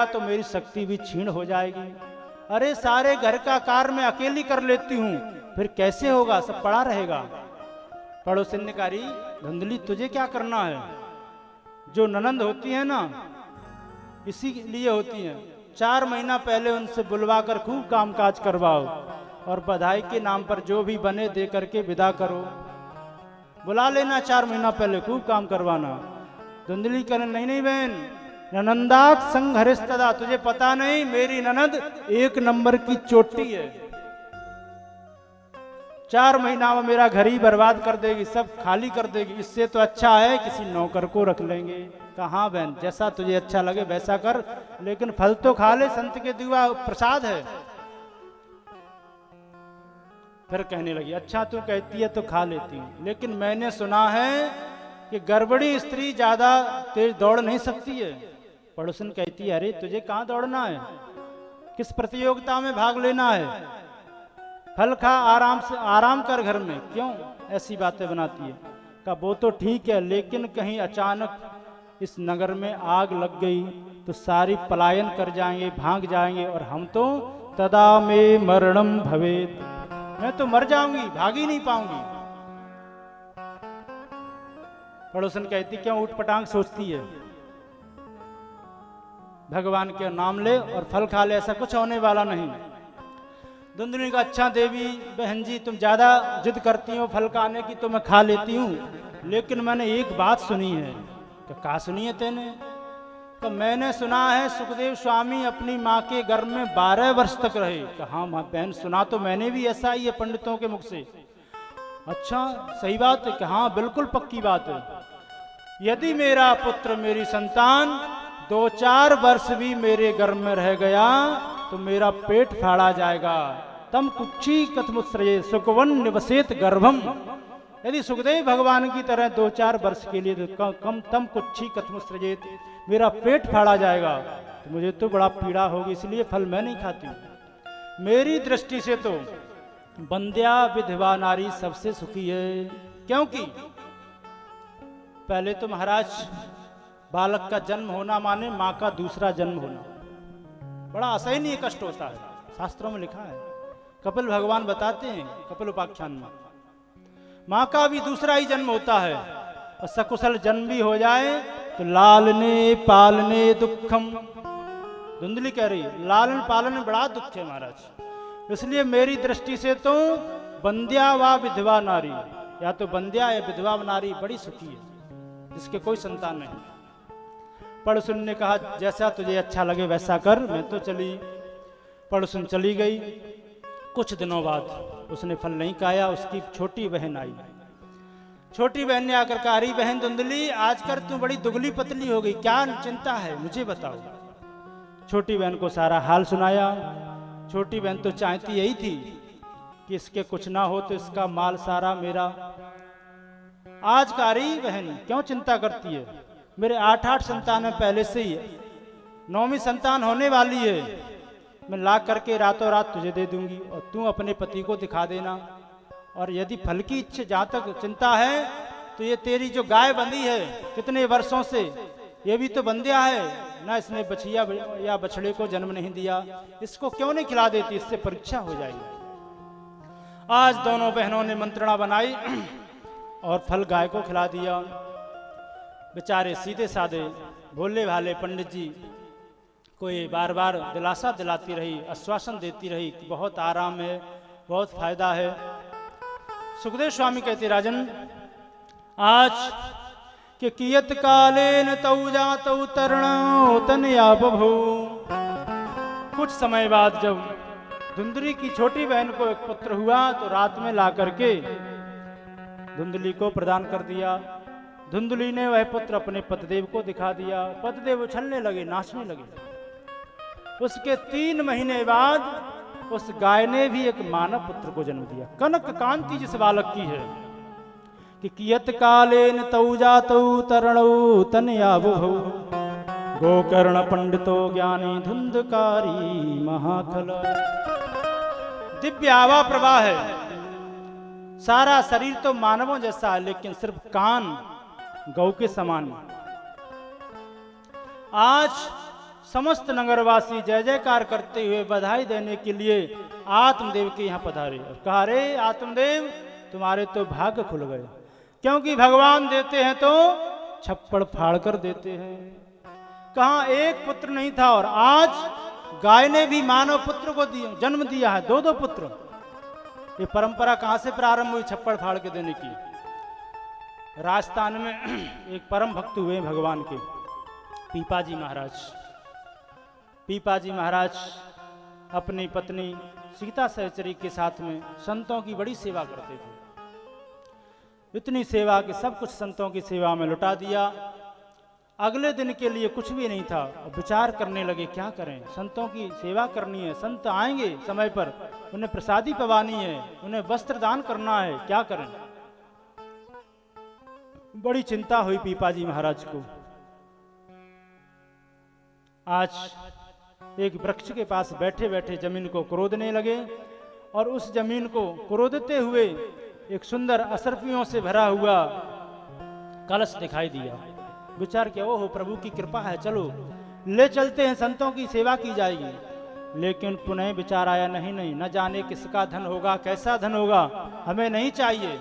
तो मेरी शक्ति भी क्षीण हो जाएगी। अरे सारे घर का कार्य मैं अकेली कर लेती हूँ, फिर कैसे होगा, सब पड़ा रहेगा। पड़ोसिन ने कहा, धुंधली तुझे क्या करना है, जो ननंद होती है ना इसीलिए होती हैं। 4 महीना पहले उनसे बुलवा कर खूब कामकाज करवाओ और बधाई के नाम पर जो भी बने दे करके विदा करो। बुला लेना 4 महीना पहले, खूब काम करवाना। धुंधली कहने, नहीं नहीं बहन, ननंदाक संग हरिस्तदा, तुझे पता नहीं मेरी ननद 1 नंबर की चोटी है। 4 महीना में मेरा घर ही बर्बाद कर देगी, सब खाली कर देगी। इससे तो अच्छा है किसी नौकर को रख लेंगे। कहा बहन, जैसा तुझे अच्छा लगे वैसा कर, लेकिन फल तो खा ले, संत के दिया प्रसाद है। फिर कहने लगी, अच्छा तू कहती है तो खा लेती हूँ, लेकिन मैंने सुना है कि गर्भवती स्त्री ज्यादा तेज दौड़ नहीं सकती है। पड़ोसन कहती है, अरे तुझे कहाँ दौड़ना है, किस प्रतियोगिता में भाग लेना है, फल खा आराम से, आराम कर घर में, क्यों ऐसी बातें बनाती है। कहा वो तो ठीक है, लेकिन कहीं अचानक इस नगर में आग लग गई तो सारी पलायन कर जाएंगे, भाग जाएंगे, और हम तो तदा में मरणम भवेत, मैं तो मर जाऊंगी, भाग ही नहीं पाऊंगी। पड़ोसन कहती, क्यों उठपटांग सोचती है, भगवान के नाम ले और फल खा ले, ऐसा कुछ होने वाला नहीं। धुंधली का, अच्छा देवी बहन जी तुम ज्यादा जिद करती हो फल खाने की तो मैं खा लेती हूँ, लेकिन मैंने एक बात सुनी है। तो कहा सुनी है तेने? तो मैंने सुना है सुखदेव स्वामी अपनी माँ के गर्भ में 12 वर्ष तक रहे। कहा माँ बहन, सुना तो मैंने भी ऐसा ही है पंडितों के मुख से। अच्छा सही बात है? कहा बिल्कुल पक्की बात है। यदि मेरा पुत्र, मेरी संतान 2-4 वर्ष भी मेरे गर्भ में रह गया तो मेरा पेट फाड़ा जाएगा। तम कुक्षी कथमुत्सृजे सुकवन निवसेत गर्भम। यदि सुखदेव भगवान की तरह 2-4 वर्ष के लिए कम तम कुक्षी कथमुत्सृजेत, मेरा पेट फाड़ा जाएगा तो मुझे तो बड़ा पीड़ा होगी, इसलिए फल मैं नहीं खाती हूँ। मेरी दृष्टि से तो बंध्या विधवा नारी सबसे सुखी है, क्योंकि पहले तो महाराज बालक का जन्म होना माने माँ का दूसरा जन्म होना, बड़ा असहनीय कष्ट होता है, शास्त्रों में लिखा है। कपिल भगवान बताते हैं कपिल उपाख्यान में, माँ का भी दूसरा ही जन्म होता है, और सकुशल जन्म भी हो जाए तो लालने पालने दुखम। धुंधली कह रही, लालन पालन में बड़ा दुख है महाराज, इसलिए मेरी दृष्टि से तो बंध्या व विधवा नारी, या तो बंध्या या विधवा नारी बड़ी सुखी है, जिसके कोई संतान नहीं। पड़ोसन ने कहा, जैसा तुझे अच्छा लगे वैसा कर, मैं तो चली। पड़ोसन चली गई। कुछ दिनों बाद उसने फल नहीं खाया, उसकी छोटी बहन आई। छोटी बहन ने आकर कहा, अरे बहन धुंधली, आजकल तू बड़ी दुबली पतली हो गई, क्या चिंता है, मुझे बताओ। छोटी बहन को सारा हाल सुनाया। छोटी बहन तो चाहती यही थी कि इसके कुछ ना हो तो इसका माल सारा मेरा। आज का रही बहन क्यों चिंता करती है, मेरे 8-8 संतान है पहले से ही, 9वीं संतान होने वाली है, मैं ला करके रातों रात तुझे दे दूंगी और तू अपने पति को दिखा देना। और यदि फल की इच्छा जहाँ तक चिंता है तो ये तेरी जो गाय बंधी है कितने वर्षों से, ये भी तो बंध्या है ना, इसने बछिया या बछड़े को जन्म नहीं दिया, इसको क्यों नहीं खिला देती, इससे परीक्षा हो जाएगी। आज दोनों बहनों ने मंत्रणा बनाई और फल गाय को खिला दिया। बेचारे सीधे साधे भोले भाले पंडित जी को ये बार बार दिलासा दिलाती रही, आश्वासन देती रही कि बहुत आराम है, बहुत फायदा है। सुखदेव स्वामी कहते, राजन आज के कियत कालेन तौ जातौ तरणौ तनया बभू। कुछ समय बाद जब धुंधली की छोटी बहन को एक पुत्र हुआ तो रात में ला करके धुंधली को प्रदान कर दिया। धुंधली ने वह पुत्र अपने पतिदेव को दिखा दिया। पतिदेव उछलने लगे, नाचने लगे। उसके 3 महीने बाद उस गाय ने भी एक मानव पुत्र को जन्म दिया। कनक कांति जिस बालक की है कि कियत कालेन तौ जातौ तरणौ तनया बुभौ गोकर्ण पंडितो ज्ञानी धुंधकारी महाखल। दिव्य आवा प्रवाह है, सारा शरीर तो मानवों जैसा है, लेकिन सिर्फ कान गौ के समान। आज समस्त नगरवासी जय जयकार करते हुए बधाई देने के लिए आत्मदेव के यहाँ पधारे और कहा, रे आत्मदेव, तुम्हारे तो भाग्य खुल गए, क्योंकि भगवान देते हैं तो छप्पड़ फाड़ कर देते हैं। कहाँ एक पुत्र नहीं था और आज गाय ने भी मानव पुत्र को जन्म दिया है, दो दो पुत्र। ये परंपरा कहाँ से प्रारंभ हुई छप्पड़ फाड़ के देने की? राजस्थान में एक परम भक्त हुए भगवान के, पीपाजी महाराज। पीपाजी महाराज अपनी पत्नी सीता सहचरी के साथ में संतों की बड़ी सेवा करते थे। इतनी सेवा कि सब कुछ संतों की सेवा में लुटा दिया। अगले दिन के लिए कुछ भी नहीं था। विचार करने लगे, क्या करें, संतों की सेवा करनी है, संत आएंगे समय पर, उन्हें प्रसादी पवानी है, उन्हें वस्त्र दान करना है, क्या करें। बड़ी चिंता हुई पीपाजी महाराज को। आज एक वृक्ष के पास बैठे बैठे जमीन को क्रोधने लगे और उस जमीन को क्रोधते हुए एक सुंदर असरपियों से भरा हुआ कलश दिखाई दिया। विचार किया, ओहो प्रभु की कृपा है, चलो ले चलते हैं, संतों की सेवा की जाएगी। लेकिन पुनः विचार आया, नहीं नहीं, न जाने किसका धन होगा, कैसा धन होगा, हमें नहीं चाहिए।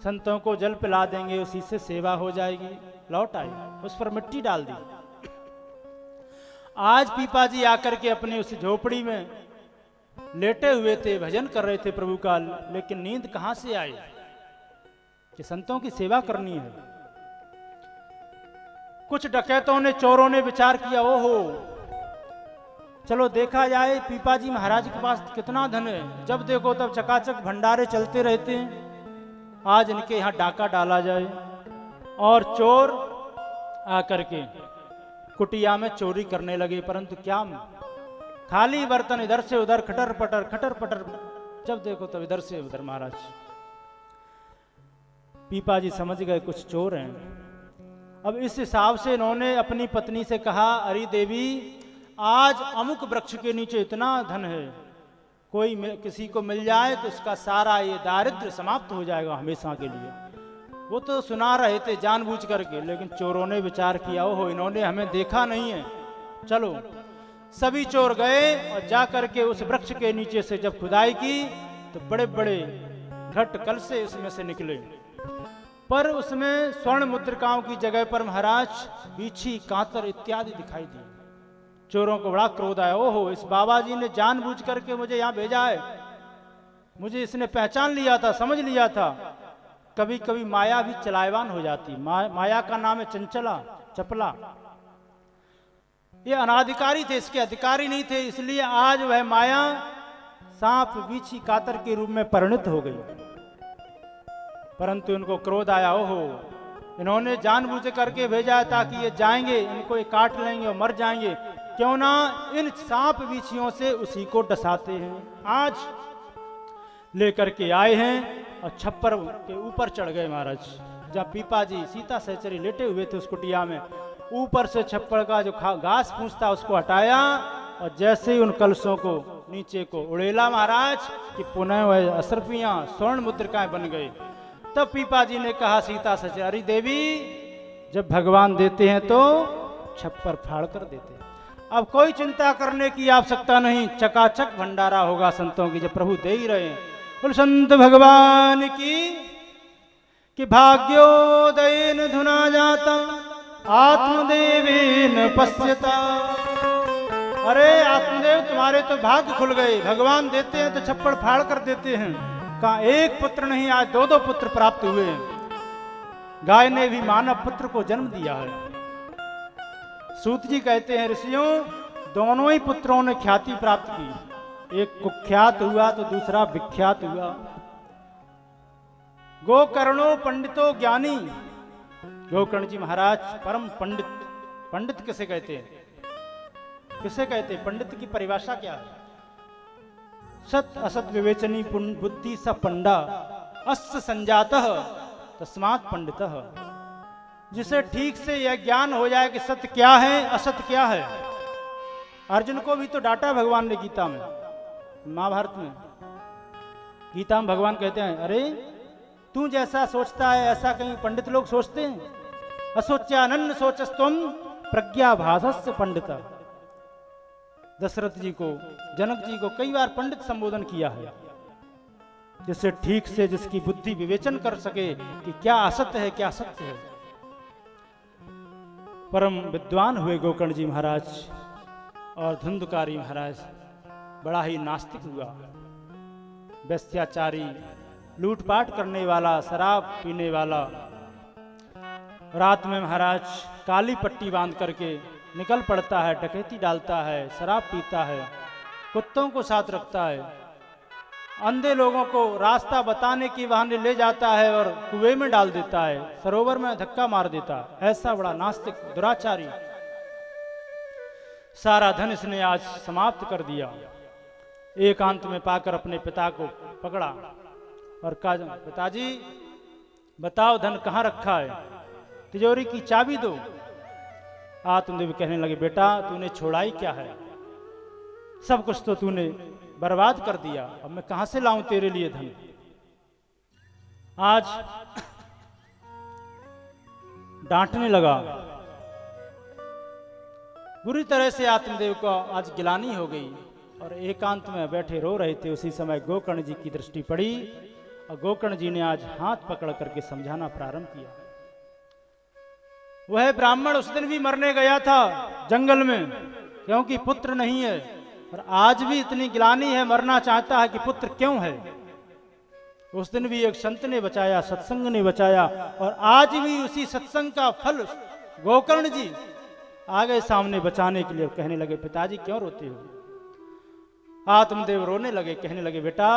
संतों को जल पिला देंगे, उसी से सेवा हो जाएगी। लौट आए, उस पर मिट्टी डाल दी। आज पीपाजी आकर के अपनी उस झोपड़ी में लेटे हुए थे, भजन कर रहे थे प्रभु का, लेकिन नींद कहां से आई कि संतों की सेवा करनी है। कुछ डकैतों ने, चोरों ने विचार किया, ओहो चलो देखा जाए पीपाजी महाराज के पास कितना धन है। जब देखो तब चकाचक भंडारे चलते रहते हैं, आज इनके यहाँ डाका डाला जाए। और चोर आकर के कुटिया में चोरी करने लगे, परंतु क्या, खाली बर्तन इधर से उधर, खटर पटर, जब देखो तब इधर से उधर। महाराज पीपाजी समझ गए कुछ चोर हैं। अब इस हिसाब से इन्होंने अपनी पत्नी से कहा, अरे देवी, आज अमुक वृक्ष के नीचे इतना धन है, कोई किसी को मिल जाए तो इसका सारा ये दारिद्र्य समाप्त हो जाएगा हमेशा के लिए। वो तो सुना रहे थे जानबूझ करके, लेकिन चोरों ने विचार किया, ओहो इन्होंने हमें देखा नहीं है, चलो। सभी चोर गए और जाकर के उस वृक्ष के नीचे से जब खुदाई की तो बड़े बड़े घट कल से उसमें से निकले, पर उसमें स्वर्ण मुद्रिकाओं की जगह पर महाराज बीछी, कांतर इत्यादि दिखाई दी। चोरों को बड़ा क्रोध आया, ओहो इस बाबा जी ने जानबूझ करके मुझे यहाँ भेजा है, मुझे इसने पहचान लिया था, समझ लिया था। कभी कभी माया भी चलायवान हो जाती। माया का नाम है चंचला, चपला। ये अनाधिकारी थे, इसके अधिकारी नहीं थे, इसलिए आज वह माया सांप, बीछी, कातर के रूप में परिणत हो गई। परंतु इनको क्रोध आया, ओहो इन्होंने जानबूझ करके भेजा है ताकि ये जाएंगे, इनको ये काट लेंगे और मर जाएंगे, क्यों ना इन सांप बीछियों से उसी को डसाते हैं। आज लेकर के आए हैं और छप्पर के ऊपर चढ़ गए महाराज। जब पीपाजी सीता सहचरी लेटे हुए थे उस कुटिया में, ऊपर से छप्पर का जो घास फूस था उसको हटाया और जैसे ही उन कलशों को नीचे को उड़ेला महाराज कि पुनः वह असरपियां, स्वर्ण मुद्रिकाएं बन गई। तब पीपाजी ने कहा सीता सहचरी, अरे देवी, जब भगवान देते हैं तो छप्पर फाड़ कर देते हैं, अब कोई चिंता करने की आवश्यकता नहीं, चकाचक भंडारा होगा संतों की, जब प्रभु दे ही रहे हैं। बोल संत भगवान की कि भाग्योदयेन धुना जाता आत्मदेवेन पश्यता। अरे आत्मदेव, तुम्हारे तो भाग्य खुल गए, भगवान देते हैं तो छप्पड़ फाड़ कर देते हैं। कहा एक पुत्र नहीं, आज दो दो पुत्र प्राप्त हुए हैं। गाय ने भी मानव पुत्र को जन्म दिया है। सूत जी कहते हैं, ऋषियों, दोनों ही पुत्रों ने ख्याति प्राप्त की, एक कुख्यात हुआ तो दूसरा विख्यात हुआ। गोकर्णो पंडितो ज्ञानी, गोकर्ण जी महाराज परम पंडित। पंडित किसे कहते हैं? किसे कहते हैं? पंडित की परिभाषा क्या है? सत असत विवेचनी बुद्धि स पंडा अस्य संजातः तस्मात् पंडितः। जिसे ठीक से यह ज्ञान हो जाए कि सत्य क्या है, असत्य क्या है। अर्जुन को भी तो डांटा भगवान ने गीता में, महाभारत में। गीता में भगवान कहते हैं, अरे तू जैसा सोचता है ऐसा कहीं पंडित लोग सोचते हैं? असोच्यानन्न सोचस्तुम प्रज्ञाभासस्य पंडित। दशरथ जी को, जनक जी को कई बार पंडित संबोधन किया है, जिससे ठीक से जिसकी बुद्धि विवेचन कर सके कि क्या असत्य है क्या सत्य है। परम विद्वान हुए गोकर्ण जी महाराज, और धुंधकारी महाराज बड़ा ही नास्तिक हुआ, व्यस्याचारी, लूटपाट करने वाला, शराब पीने वाला। रात में महाराज काली पट्टी बांध करके निकल पड़ता है, डकैती डालता है, शराब पीता है, कुत्तों को साथ रखता है, अंधे लोगों को रास्ता बताने की बहाने ले जाता है और कुएं में डाल देता है, सरोवर में धक्का मार देता है। ऐसा बड़ा नास्तिक, दुराचारी। सारा धन इसने आज समाप्त कर दिया। एकांत में पाकर अपने पिता को पकड़ा और कहा, पिताजी बताओ धन कहाँ रखा है, तिजोरी की चाबी दो। आत्मदेव कहने लगे, बेटा तूने छोड़ा ही क्या है, सब कुछ तो तूने बर्बाद कर दिया, अब मैं कहां से लाऊं तेरे लिए धन। आज डांटने लगा, बुरी तरह से आत्मदेव को आज गिलानी हो गई और एकांत में बैठे रो रहे थे। उसी समय गोकर्ण जी की दृष्टि पड़ी और गोकर्ण जी ने आज हाथ पकड़ करके समझाना प्रारंभ किया। वह ब्राह्मण उस दिन भी मरने गया था जंगल में, क्योंकि पुत्र नहीं है, और आज भी इतनी गिलानी है, मरना चाहता है कि पुत्र क्यों है। उस दिन भी एक संत ने बचाया, सत्संग ने बचाया, और आज भी उसी सत्संग का फल गोकर्ण जी आगे सामने बचाने के लिए। कहने लगे, पिताजी क्यों रोते हो। आत्मदेव रोने लगे, कहने लगे, बेटा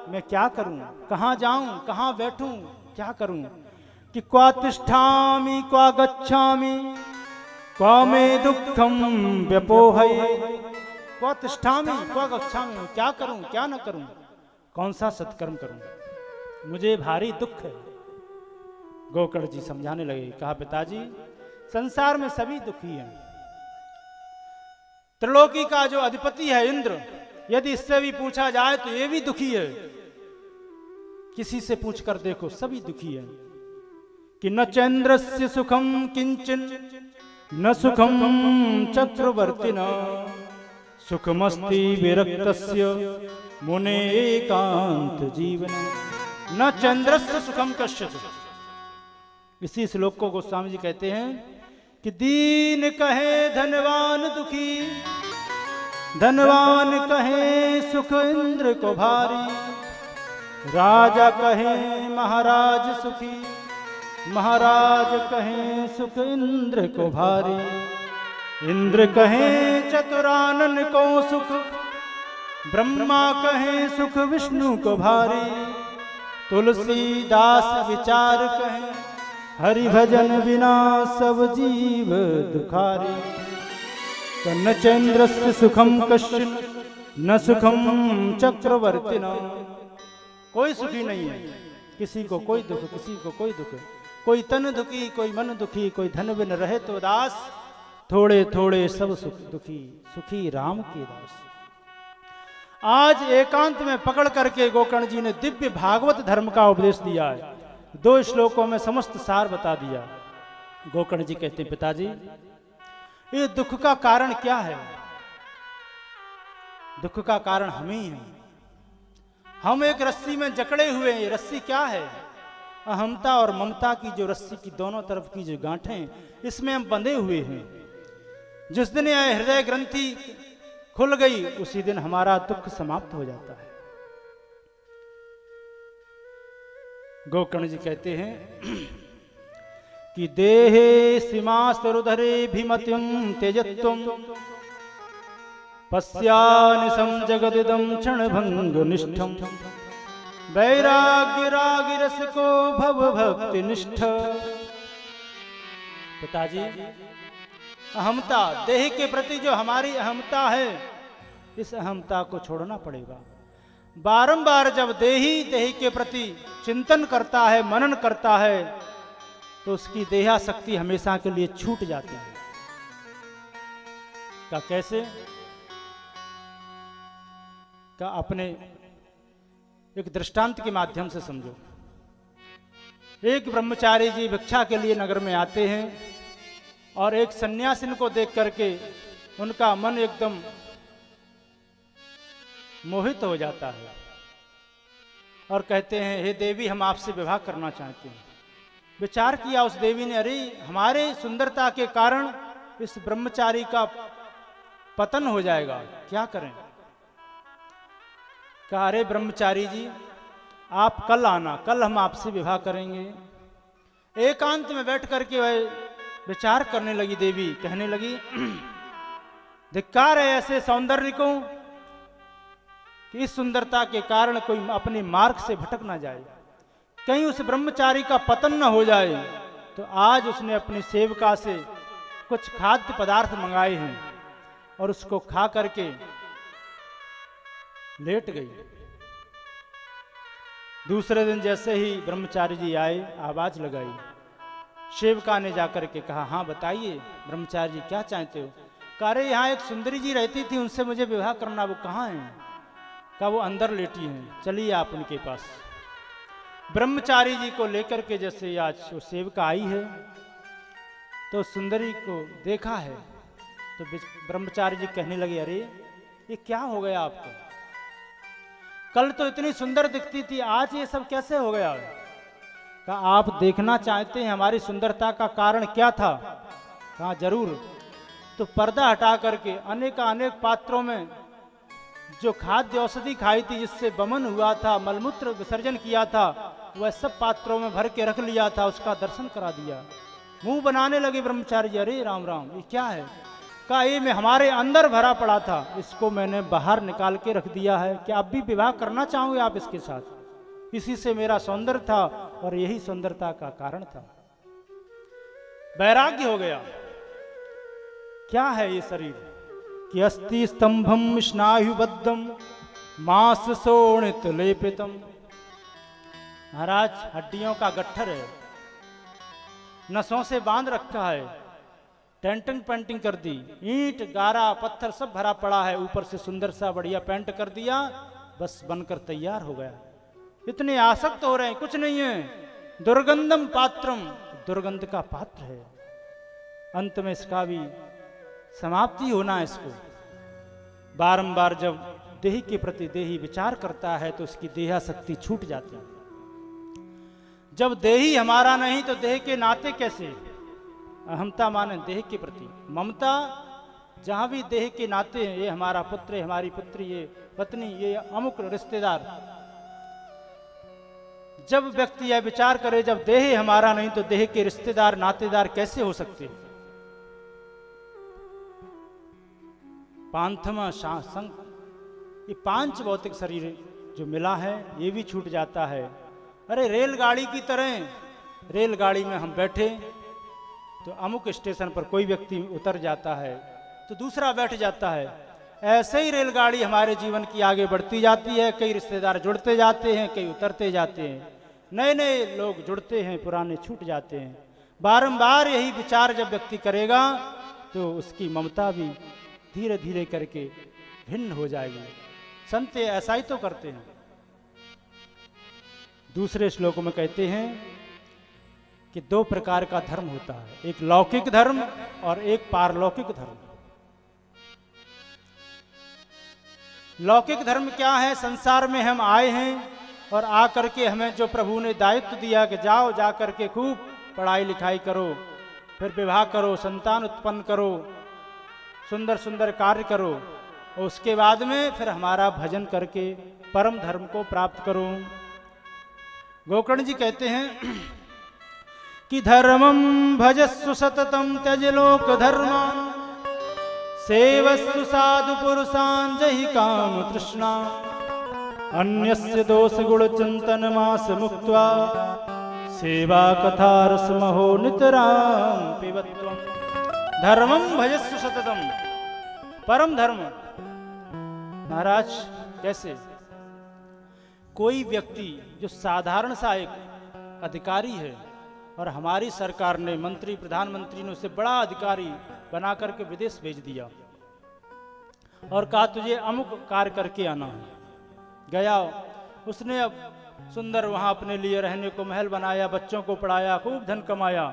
मैं क्या करूं, कहां जाऊं, कहां बैठूं, क्या करूं, कि क्वा तिष्ठामि क्वा गच्छामि क्वा मे दुखम व्यपोहये। क्वा तिष्ठामि क्वा गच्छामि, क्या करूं क्या न करूं, कौन सा सत्कर्म करूं, मुझे भारी दुख है। गोकर्ण जी समझाने लगे, कहा पिताजी संसार में सभी दुखी हैं। त्रिलोकी का जो अधिपति है इंद्र, यदि इससे भी पूछा जाए तो ये भी दुखी है। किसी से पूछ कर देखो, सभी दुखी है। कि न चंद्रस्य सुखम किंचन न सुखम चक्रवर्तिना सुखमस्ति विरक्तस्य मुने एकांत जीवन। न चंद्रस्य सुखम कश्चित्। इसी श्लोक को गोस्वामी जी कहते हैं कि दीन कहे धनवान दुखी, धनवान कहे सुख इंद्र को भारी, राजा कहे महाराज सुखी, महाराज कहे सुख इंद्र को भारी, इंद्र कहे चतुरानन को सुख, ब्रह्मा कहे सुख विष्णु को भारी, तुलसीदास विचार कहे हरि भजन बिना सब जीव दुखारी। न चंद्रस्य सुखम कश्चिन न सुखम चक्रवर्तिना। कोई सुखी नहीं है, किसी को कोई दुख, किसी को कोई दुख, कोई तन दुखी, कोई मन दुखी, कोई धन बिन रहे तो दास, थोड़े थोड़े सब सुख दुखी, सुखी राम के दास। आज एकांत में पकड़ करके गोकर्ण जी ने दिव्य भागवत धर्म का उपदेश दिया है। 2 श्लोकों में समस्त सार बता दिया। गोकर्ण जी कहते हैं, पिताजी ये दुख का कारण क्या है। दुख का कारण हम ही हैं। हम एक रस्सी में जकड़े हुए हैं। रस्सी क्या है, अहमता और ममता की जो रस्सी की दोनों तरफ की जो गांठें, इसमें हम बंधे हुए हैं। जिस दिन यह हृदय ग्रंथि खुल गई, उसी दिन हमारा दुख समाप्त हो जाता है। गोकर्ण जी कहते हैं कि देहे सीमास्तरुधरे भीमत्यम तेजत्वम पश्यानिशं जगदिदं क्षणभंग निष्ठम वैराग्य राग रस को भव भक्ति निष्ठ। पिताजी अहमता, देह के प्रति जो हमारी अहमता है, इस अहमता को छोड़ना पड़ेगा। बारंबार जब देही देह के प्रति चिंतन करता है, मनन करता है, तो उसकी देहा शक्ति हमेशा के लिए छूट जाती है। का कैसे? का अपने एक दृष्टांत के माध्यम से समझो। एक ब्रह्मचारी जी भिक्षा के लिए नगर में आते हैं। और एक सन्यासिन को देख करके उनका मन एकदम मोहित हो जाता है और कहते हैं, हे देवी, हम आपसे विवाह करना चाहते हैं। विचार किया उस देवी ने, अरे हमारे सुंदरता के कारण इस ब्रह्मचारी का पतन हो जाएगा, क्या करें। कहा, अरे ब्रह्मचारी जी, आप कल आना, कल हम आपसे विवाह करेंगे। एकांत में बैठ करके वह विचार करने लगी देवी, कहने लगी, धिक्कार है ऐसे सौंदर्य को कि इस सुंदरता के कारण कोई अपने मार्ग से भटक ना जाए, कहीं उस ब्रह्मचारी का पतन न हो जाए। तो आज उसने अपनी सेविका से कुछ खाद्य पदार्थ मंगाए हैं और उसको खा करके लेट गई। दूसरे दिन जैसे ही ब्रह्मचारी जी आए, आवाज लगाई। सेविका ने जाकर के कहा, हाँ बताइए ब्रह्मचारी जी, क्या चाहते हो। कह रहे, यहाँ एक सुंदरी जी रहती थी, उनसे मुझे विवाह करना, वो कहाँ है। कहा, वो अंदर लेटी हैं, चलिए आप उनके पास। ब्रह्मचारी जी को लेकर के जैसे आज वो सेविका आई है तो सुंदरी को देखा है तो ब्रह्मचारी जी कहने लगे, अरे ये क्या हो गया आपको, कल तो इतनी सुंदर दिखती थी, आज ये सब कैसे हो गया। कहा, आप देखना चाहते हैं हमारी सुंदरता का कारण क्या था। कहा, जरूर। तो पर्दा हटा करके अनेक पात्रों में जो खाद्य औषधि खाई थी, जिससे वमन हुआ था, मलमूत्र विसर्जन किया था, वह सब पात्रों में भर के रख लिया था, उसका दर्शन करा दिया। मुंह बनाने लगे ब्रह्मचारी जी, अरे राम राम, ये क्या है। कहा, ये मैं हमारे अंदर भरा पड़ा था, इसको मैंने बाहर निकाल के रख दिया है। क्या अब भी विवाह करना चाहोगे आप इसके साथ। इसी से मेरा सौंदर्य था और यही सुंदरता का कारण था। वैराग्य हो गया। क्या है ये शरीर कि अस्ति स्तंभम स्नायुबद्धम मांस शोणित लेपितम। महाराज, हड्डियों का गट्ठर है, नसों से बांध रखा है, टेंटिंग पेंटिंग कर दी, ईंट गारा पत्थर सब भरा पड़ा है, ऊपर से सुंदर सा बढ़िया पेंट कर दिया, बस बनकर तैयार हो गया। इतने आसक्त हो रहे हैं, कुछ नहीं है। दुर्गंधम पात्रम, दुर्गंध का पात्र है। अंत में इसका भी समाप्ति होना है। इसको बारंबार जब देह के प्रति देही विचार करता है तो उसकी देहाशक्ति छूट जाती है। जब देही हमारा नहीं तो देह के नाते कैसे। अहमता माने देह के प्रति, ममता जहां भी देह के नाते हैं, ये हमारा पुत्र, हमारी पुत्री, ये पत्नी, ये अमुक रिश्तेदार। जब व्यक्ति यह विचार करे जब देह हमारा नहीं तो देह के रिश्तेदार नातेदार कैसे हो सकते। पांथमा संग, ये पांच भौतिक शरीर जो मिला है ये भी छूट जाता है। अरे रेलगाड़ी की तरह, रेलगाड़ी में हम बैठे तो अमुक स्टेशन पर कोई व्यक्ति उतर जाता है तो दूसरा बैठ जाता है। ऐसे ही रेलगाड़ी हमारे जीवन की आगे बढ़ती जाती है। कई रिश्तेदार जुड़ते जाते हैं, कई उतरते जाते हैं, नए नए लोग जुड़ते हैं, पुराने छूट जाते हैं। बारंबार यही विचार जब व्यक्ति करेगा तो उसकी ममता भी धीरे धीरे करके भिन्न हो जाएगी। संत ऐसा ही तो करते हैं। दूसरे श्लोक में कहते हैं कि दो प्रकार का धर्म होता है, एक लौकिक धर्म और एक पारलौकिक धर्म। लौकिक धर्म क्या है, संसार में हम आए हैं और आकर के हमें जो प्रभु ने दायित्व दिया कि जाओ, जा करके खूब पढ़ाई लिखाई करो, फिर विवाह करो, संतान उत्पन्न करो, सुंदर सुंदर कार्य करो, और उसके बाद में फिर हमारा भजन करके परम धर्म को प्राप्त करो। गोकर्ण जी कहते हैं कि धर्मम भजस्व सततम त्यज लोक धर्मान सेवस्व साधु पुरुषान जहि काम तृष्णा अन्यस्य दोष गुण चिंतन मास मुक्त्वा सेवा कथा रस महो नितराम पिबत्वम। धर्मम भजस्व सततम, परम धर्म। महाराज कैसे, कोई व्यक्ति जो साधारण सा एक अधिकारी है और हमारी सरकार ने, मंत्री प्रधानमंत्री ने उसे बड़ा अधिकारी बना करके विदेश भेज दिया और कहा तुझे अमुक कार्य करके आना है। गया, उसने अब सुंदर वहां अपने लिए रहने को महल बनाया, बच्चों को पढ़ाया, खूब धन कमाया,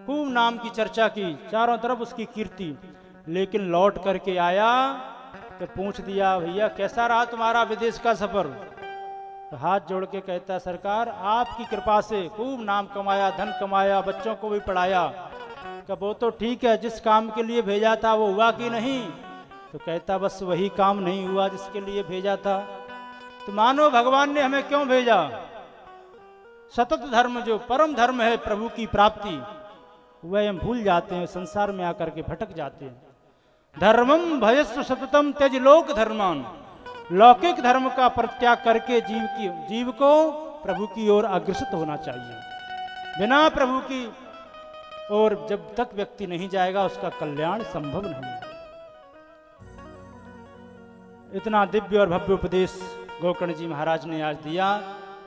खूब नाम की चर्चा की, चारों तरफ उसकी कीर्ति। लेकिन लौट करके आया तो पूछ दिया, भैया कैसा रहा तुम्हारा विदेश का सफर? तो हाथ जोड़ के कहता, सरकार आपकी कृपा से खूब नाम कमाया, धन कमाया, बच्चों को भी पढ़ाया। कब वो तो ठीक है, जिस काम के लिए भेजा था वो हुआ कि नहीं? तो कहता, बस वही काम नहीं हुआ जिसके लिए भेजा था। तो मानो भगवान ने हमें क्यों भेजा? सतत धर्म जो परम धर्म है, प्रभु की प्राप्ति, वह हम भूल जाते हैं, संसार में आकर के भटक जाते हैं। धर्मम भयस्व सततम त्यज लोक धर्मान, लौकिक धर्म का परित्याग करके जीव को प्रभु की ओर अग्रसर होना चाहिए। बिना प्रभु की ओर जब तक व्यक्ति नहीं जाएगा उसका कल्याण संभव नहीं है। इतना दिव्य और भव्य उपदेश गोकर्ण जी महाराज ने आज दिया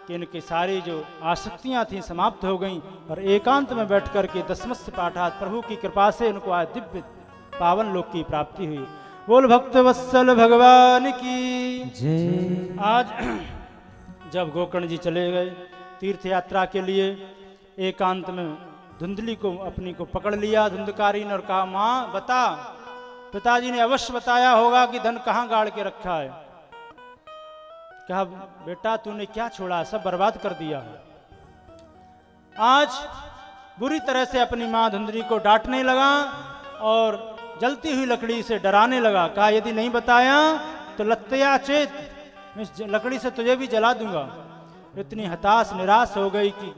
कि इनकी सारी जो आसक्तियां थीं समाप्त हो गईं और एकांत में बैठ करके दसमस्य पाठात प्रभु की कृपा से इनको आज दिव्य पावन लोक की प्राप्ति हुई। बोल भक्त वत्सल भगवान की जय। आज जब गोकर्ण जी चले गए तीर्थ यात्रा के लिए, एकांत में धुंधली को अपनी को पकड़ लिया धुंधकारी ने और कहा, माँ बता, पिताजी ने अवश्य बताया होगा कि धन कहाँ गाड़ के रखा है। कहा, बेटा तूने क्या छोड़ा, सब बर्बाद कर दिया। आज बुरी तरह से अपनी माँ धुंधली को डांटने लगा और जलती हुई लकड़ी से डराने लगा। कहा, यदि नहीं बताया तो लत्तया चेत, मैं इस लकड़ी से तुझे भी जला दूंगा। इतनी हताश निराश हो गई कि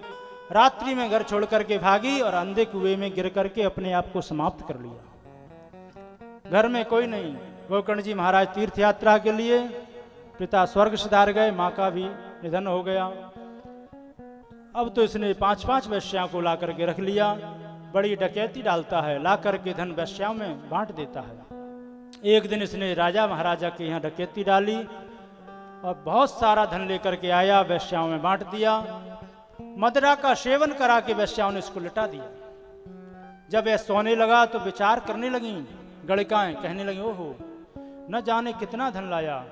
रात्रि में घर छोड़ करके भागी और अंधे कुएं में गिर करके अपने आप को समाप्त कर लिया। घर में कोई नहीं। गोकर्ण जी महाराज तीर्थ यात्रा के लिए, पिता स्वर्ग सिधार गए, माँ का भी निधन हो गया। अब तो इसने 5-5 वैश्याओं को ला करके रख लिया। बड़ी डकैती डालता है, ला करके धन वैश्याओं में बांट देता है। एक दिन इसने राजा महाराजा के यहाँ डकैती डाली और बहुत सारा धन लेकर के आया, वैश्याओं में बांट दिया। मदिरा का सेवन करा के वैश्याओं ने इसको लटा दिया। जब यह सोने लगा तो विचार करने लगी गणिकाएं, कहने लगी, ओहो न जाने कितना धन लाया,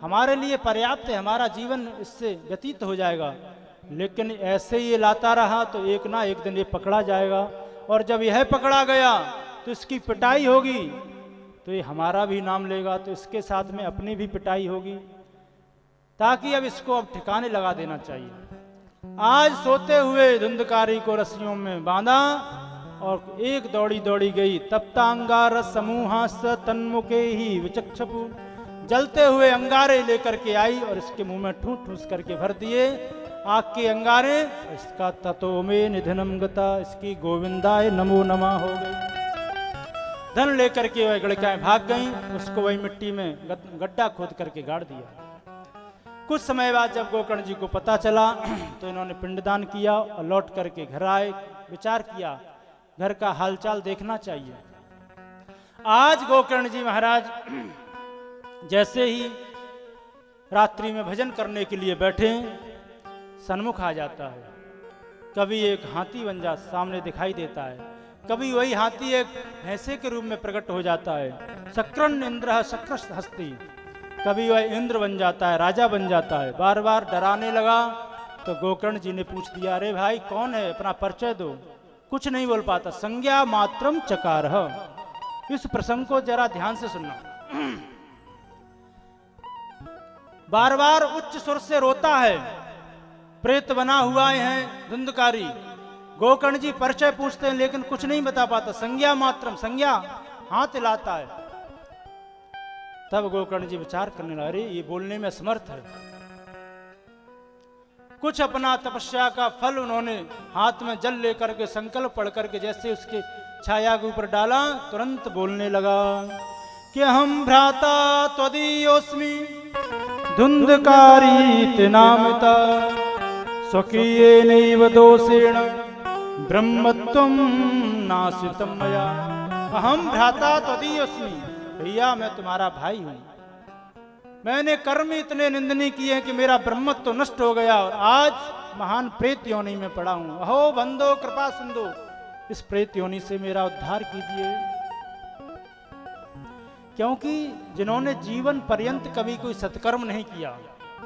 हमारे लिए पर्याप्त है, हमारा जीवन इससे व्यतीत हो जाएगा। लेकिन ऐसे ये लाता रहा तो एक ना एक दिन ये पकड़ा जाएगा, और जब यह पकड़ा गया तो इसकी पिटाई होगी, तो ये हमारा भी नाम लेगा, तो इसके साथ में अपनी भी पिटाई होगी, ताकि अब इसको अब ठिकाने लगा देना चाहिए। आज सोते हुए धुंधकारी को रस्सियों में बांधा और एक दौड़ी दौड़ी गई। तप्तांगार समूहा स तन्मुखे ही विचक्षपु, जलते हुए अंगारे लेकर के आई और इसके मुंह में ठूस ठूस करके भर दिए आग के अंगारे। इसका ततो में निधनम गता, इसकी गोविंदाय नमो नमः हो गई। धन लेकर के वह गणिकाएं भाग गईं, उसको वही मिट्टी में गड्ढा खोद करके गाड़ दिया। कुछ समय बाद जब गोकर्ण जी को पता चला तो इन्होंने पिंडदान किया और लौट करके घर आए। विचार किया घर का हालचाल देखना चाहिए। आज गोकर्ण जी महाराज जैसे ही रात्रि में भजन करने के लिए बैठे, सन्मुख आ जाता है। कभी एक हाथी बन जा सामने दिखाई देता है, कभी वही हाथी एक भैंसे के रूप में प्रकट हो जाता है। शक्रन इंद्र शक्र हस्ती, कभी वह इंद्र बन जाता है, राजा बन जाता है। बार बार डराने लगा तो गोकर्ण जी ने पूछ दिया, अरे भाई कौन है, अपना परिचय दो। कुछ नहीं बोल पाता। संज्ञा मात्रम चकारह। इस प्रसंग को जरा ध्यान से सुनना। बार बार उच्च स्वर से रोता है, प्रेत बना हुआ है धुंधकारी। गोकर्ण जी परिचय पूछते हैं लेकिन कुछ नहीं बता पाता। संज्ञा मात्रम, संज्ञा हाथ हिलाता है। तब गोकर्ण जी विचार करने लगे, अरे ये बोलने में समर्थ है। कुछ अपना तपस्या का फल उन्होंने हाथ में जल लेकर के संकल्प पढ़ करके जैसे उसके छाया के ऊपर डाला, तुरंत बोलने लगा कि हम भ्राता त्वदीयोस्मि धुंधकारी नामिता स्वकीयेनैव दोषेण ब्रह्मत्वं नाशितं मया। अहम भ्राता त्वदीयोस्मि, भैया मैं तुम्हारा भाई हूं। मैंने कर्म इतने निंदनीय किए हैं कि मेरा ब्रह्मत्व तो नष्ट हो गया और आज महान प्रेत योनि में पड़ा हूं। अहो बंदो कृपा सिंधु, इस प्रेत योनि से मेरा उद्धार कीजिए। क्योंकि जिन्होंने जीवन पर्यंत कभी कोई सत्कर्म नहीं किया,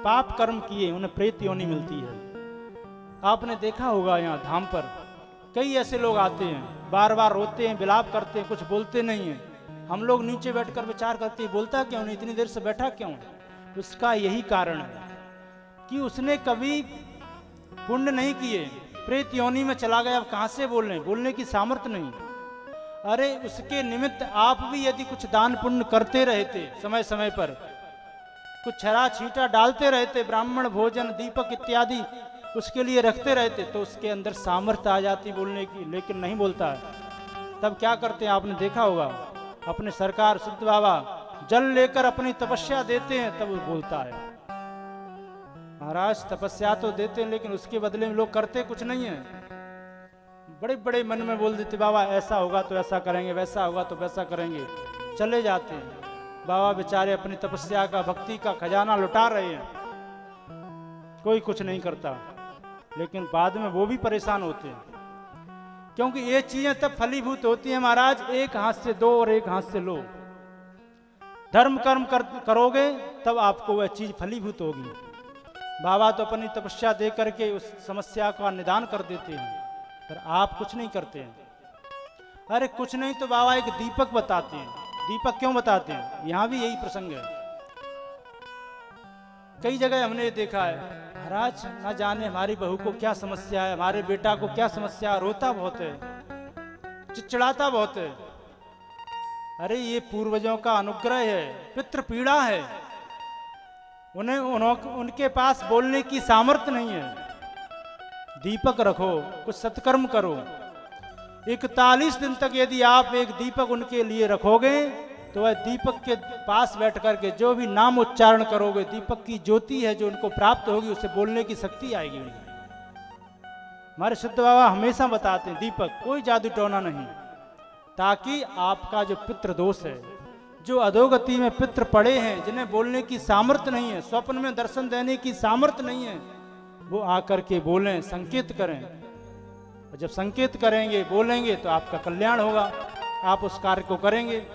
पाप कर्म किए, उन्हें प्रेत योनि मिलती है। आपने देखा होगा यहाँ धाम पर कई ऐसे लोग आते हैं, बार बार रोते हैं, विलाप करते हैं, कुछ बोलते नहीं हैं। हम लोग नीचे बैठकर विचार करते हैं, बोलता क्यों नहीं, इतनी देर से बैठा क्यों? उसका यही कारण है कि उसने कभी पुण्य नहीं किए, प्रेत योनि में चला गया। अब कहाँ से बोलने की सामर्थ्य नहीं। अरे उसके निमित्त आप भी यदि कुछ दान पुण्य करते रहते, समय समय पर कुछ छरा छींटा डालते रहते, ब्राह्मण भोजन दीपक इत्यादि उसके लिए रखते रहते, तो उसके अंदर सामर्थ्य आ जाती बोलने की। लेकिन नहीं बोलता है। तब क्या करते हैं, आपने देखा होगा, अपने सरकार सिद्ध बाबा जल लेकर अपनी तपस्या देते हैं, तब वो बोलता है। महाराज तपस्या तो देते हैं, लेकिन उसके बदले में लोग करते कुछ नहीं है। बड़े बड़े मन में बोल देते, बाबा ऐसा होगा तो ऐसा करेंगे, वैसा होगा तो वैसा करेंगे, चले जाते हैं। बाबा बेचारे अपनी तपस्या का, भक्ति का खजाना लुटा रहे हैं, कोई कुछ नहीं करता। लेकिन बाद में वो भी परेशान होते हैं, क्योंकि ये चीजें तब फलीभूत होती हैं महाराज, एक हाथ से दो और एक हाथ से लो। धर्म कर्म करोगे तब आपको वह चीज फलीभूत होगी। बाबा तो अपनी तपस्या दे करके उस समस्या का निदान कर देते हैं, पर आप कुछ नहीं करते हैं। अरे कुछ नहीं तो बाबा एक दीपक बताते हैं। दीपक क्यों बताते हैं? यहां भी यही प्रसंग है। कई जगह हमने देखा है, महाराज ना जाने हमारी बहू को क्या समस्या है, हमारे बेटा को क्या समस्या, रोता बहुत है, चिड़चिड़ाता बहुत है। अरे ये पूर्वजों का अनुग्रह है, पितृ पीड़ा है, उनके पास बोलने की सामर्थ्य नहीं है। दीपक रखो, कुछ सत्कर्म करो। 41 दिन तक यदि आप एक दीपक उनके लिए रखोगे, तो वह दीपक के पास बैठ करके जो भी नाम उच्चारण करोगे, दीपक की ज्योति है जो उनको प्राप्त होगी, उसे बोलने की शक्ति आएगी उन्हें। हमारे सिद्ध बाबा हमेशा बताते हैं, दीपक कोई जादू टोना नहीं, ताकि आपका जो पितृ दोष है, जो अधोगति में पितृ पड़े हैं, जिन्हें बोलने की सामर्थ्य नहीं है, स्वप्न में दर्शन देने की सामर्थ्य नहीं है, वो आकर के बोलें, संकेत करें। और जब संकेत करेंगे, बोलेंगे, तो आपका कल्याण होगा, आप उस कार्य को करेंगे।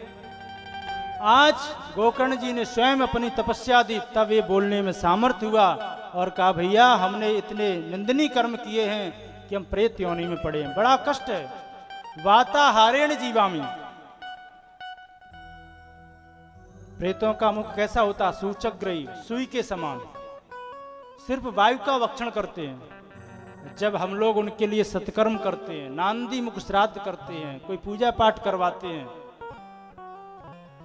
आज गोकर्ण जी ने स्वयं अपनी तपस्या दी, तब ये बोलने में सामर्थ्य हुआ और कहा, भैया हमने इतने निंदनीय कर्म किए हैं कि हम प्रेत योनि में पड़े हैं, बड़ा कष्ट है। वाताहारेण जीवामी, प्रेतों का मुख कैसा होता? सूचकग्रही, सुई के समान, सिर्फ वायु का वक्षण करते हैं। जब हम लोग उनके लिए सत्कर्म करते हैं, नांदी मुख श्राद्ध करते हैं, कोई पूजा पाठ करवाते हैं,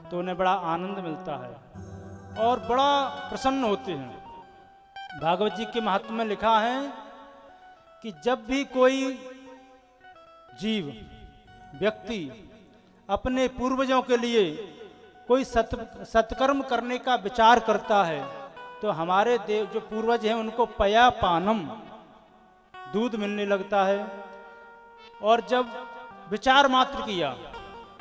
तो उन्हें बड़ा आनंद मिलता है और बड़ा प्रसन्न होते हैं। भागवत जी के महात्म्य में लिखा है कि जब भी कोई जीव व्यक्ति अपने पूर्वजों के लिए कोई सत्कर्म करने का विचार करता है, तो हमारे देव जो पूर्वज हैं उनको पया पानम, दूध मिलने लगता है। और जब विचार मात्र किया,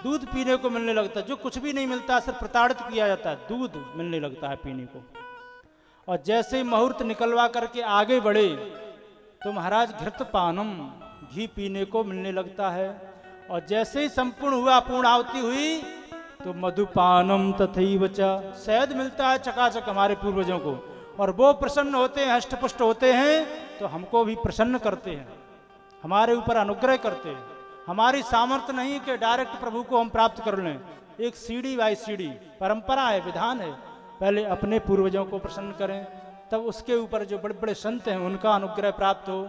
दूध पीने को मिलने लगता है। जो कुछ भी नहीं मिलता, सिर्फ प्रताड़ित किया जाता है, दूध मिलने लगता है पीने को। और जैसे ही मुहूर्त निकलवा करके आगे बढ़े, तो महाराज घृत पानम, घी पीने को मिलने लगता है। और जैसे ही संपूर्ण हुआ, पूर्णाहुति हुई, तो मधुपानम तथैव च, शहद मिलता है चकाचक हमारे पूर्वजों को। और वो प्रसन्न होते हैं, हष्टपुष्ट होते हैं, तो हमको भी प्रसन्न करते हैं, हमारे ऊपर अनुग्रह करते हैं। हमारी सामर्थ्य नहीं कि डायरेक्ट प्रभु को हम प्राप्त कर लें, एक सीढ़ी बाई सीढ़ी परंपरा है, विधान है। पहले अपने पूर्वजों को प्रसन्न करें, तब उसके ऊपर जो बड़े बड़े संत हैं उनका अनुग्रह प्राप्त हो,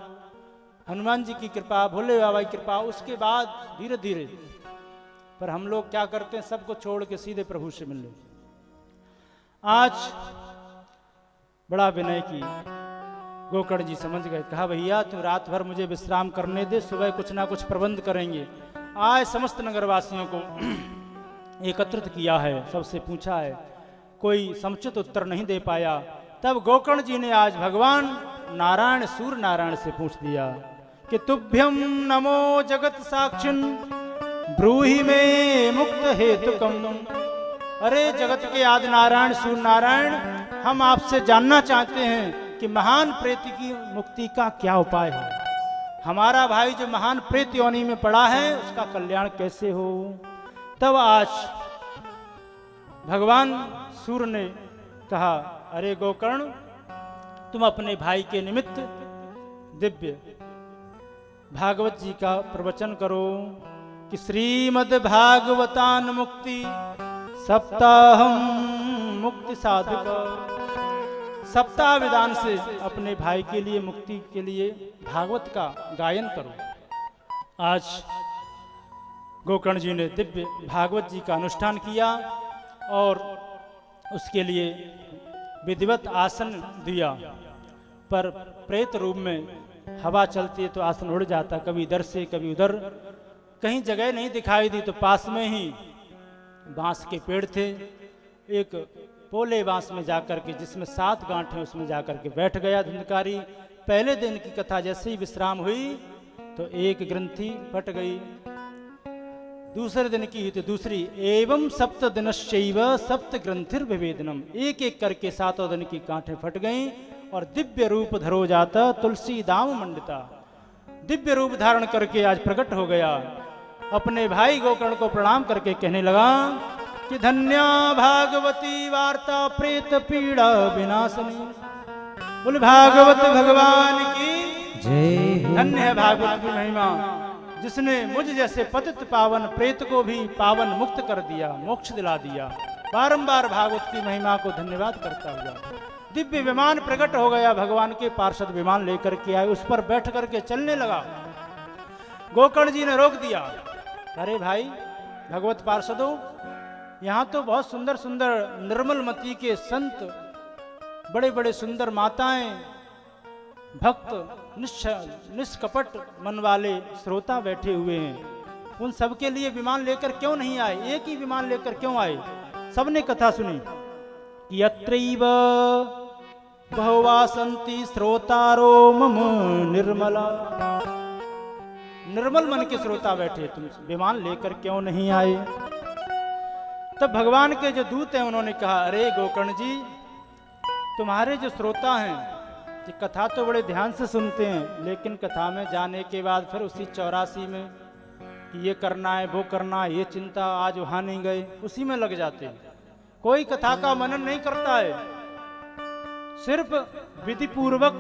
हनुमान जी की कृपा, भोले बाबा की कृपा, उसके बाद धीरे धीरे। पर हम लोग क्या करते हैं, सबको छोड़ के सीधे प्रभु से मिलने। आज बड़ा विनय की गोकर्ण जी समझ गए, कहा भैया तू रात भर मुझे विश्राम करने दे, सुबह कुछ ना कुछ प्रबंध करेंगे। आज समस्त नगरवासियों को एकत्रित किया है, सबसे पूछा है, कोई समुचित उत्तर नहीं दे पाया। तब गोकर्ण जी ने आज भगवान नारायण, सूर्य नारायण से पूछ दिया कि तुभ्यम नमो जगत साक्षिन ब्रूहि में मुक्त हेतुकम। अरे जगत के आदि नारायण सूर्य नारायण, हम आपसे जानना चाहते हैं कि महान प्रेत की मुक्ति का क्या उपाय है। हमारा भाई जो महान प्रेत योनि में पड़ा है, उसका कल्याण कैसे हो। तब आज भगवान सूर्य ने कहा, अरे गोकर्ण, तुम अपने भाई के निमित्त दिव्य भागवत जी का प्रवचन करो कि श्रीमद् भागवतान मुक्ति सप्ताहम मुक्ति साधक। सप्ताह विधान से अपने भाई के लिए मुक्ति के लिए भागवत का गायन करो। आज गोकर्ण जी ने दिव्य भागवत जी का अनुष्ठान किया और उसके लिए विधिवत आसन दिया, पर प्रेत रूप में हवा चलती है तो आसन उड़ जाता, कभी इधर से कभी उधर, कहीं जगह नहीं दिखाई दी तो पास में ही बांस के पेड़ थे, एक पोले बांस में जाकर के जिसमें 7 गांठ है उसमें जाकर के बैठ गया धुंधकारी। पहले दिन की कथा जैसे ही विश्राम हुई तो एक ग्रंथि फट गई, दूसरे दिन की हुई तो दूसरी, एवं सप्त दिनश्चैव सप्त ग्रंथिर विभेदनम, एक एक करके 7 दिन की गांठें फट गईं और दिव्य रूप धरो जाता तुलसी दाम मंडिता, दिव्य रूप धारण करके आज प्रकट हो गया। अपने भाई गोकर्ण को प्रणाम करके कहने लगा कि धन्या भागवती वार्ता प्रेत पीड़ा विनाशनी। बोल भागवत भगवान की जय। धन्य है भागवत की महिमा जिसने मुझ जैसे पतित पावन प्रेत को भी पावन मुक्त कर दिया, मोक्ष दिला दिया। बारंबार भागवत की महिमा को धन्यवाद करता हुआ दिव्य विमान प्रकट हो गया, भगवान के पार्षद विमान लेकर के आए, उस पर बैठ करके चलने लगा। गोकर्ण जी ने रोक दिया, अरे भाई भगवत पार्षदों, यहाँ तो बहुत सुंदर सुंदर निर्मल मति के संत, बड़े बड़े सुंदर माताएं, भक्त, निष्कपट मन वाले श्रोता बैठे हुए हैं, उन सबके लिए विमान लेकर क्यों नहीं आए? एक ही विमान लेकर क्यों आए? सबने कथा सुनी कि यत्रैव बहवा सन्ति श्रोतारो मम निर्मला, निर्मल मन के श्रोता बैठे, तुम विमान लेकर क्यों नहीं आए? तब भगवान के जो दूत हैं उन्होंने कहा, अरे गोकर्ण जी, तुम्हारे जो श्रोता हैं ये कथा तो बड़े ध्यान से सुनते हैं, लेकिन कथा में जाने के बाद फिर उसी 84 में कि ये करना है वो करना है, ये चिंता, आज वहां नहीं गए, उसी में लग जाते हैं। कोई कथा का मनन नहीं करता है, सिर्फ विधि पूर्वक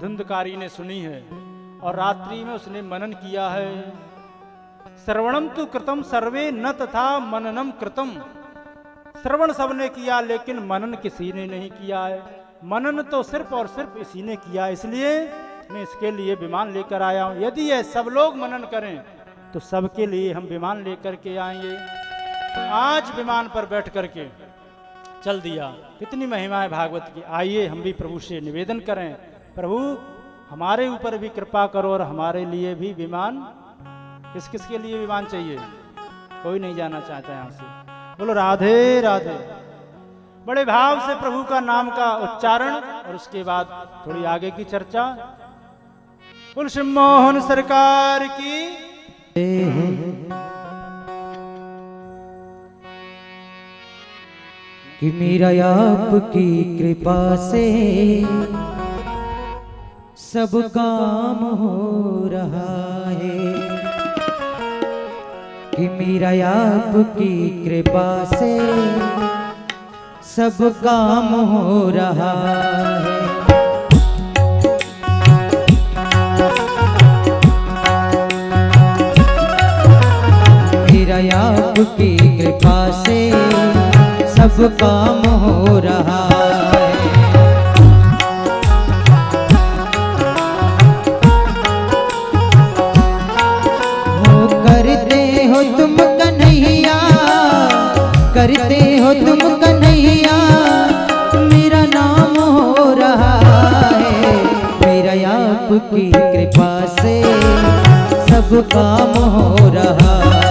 धुंधकारी ने सुनी है और रात्रि में उसने मनन किया है। श्रवणम तु कृतम सर्वे न तथा मननम कृतम, श्रवण सबने किया लेकिन मनन किसी ने नहीं किया है। मनन तो सिर्फ और सिर्फ इसी ने किया, इसलिए मैं इसके लिए विमान लेकर आया हूं। यदि ये सब लोग मनन करें तो सबके लिए हम विमान लेकर के आएंगे। आज विमान पर बैठ करके चल दिया। कितनी महिमा है भागवत की। आइए हम भी प्रभु से निवेदन करें, प्रभु हमारे ऊपर भी कृपा करो और हमारे लिए भी विमान। किस किस के लिए विमान चाहिए? कोई नहीं जाना चाहता यहाँ से। बोलो राधे राधे। बड़े भाव से प्रभु का नाम का उच्चारण और उसके बाद थोड़ी आगे की चर्चा। बोल श्री मोहन सरकार की। कि मेरा आपकी कृपा से सब काम हो रहा है, कि मेरा आपकी कृपा से सब काम हो रहा है। मेरा आपकी कृपा से सब काम हो रहा है। हो करते हो तुम कन्हैया, करते हो तुम कन्हैया, मेरा नाम हो रहा है। मेरा आपकी कृपा से सब काम हो रहा है।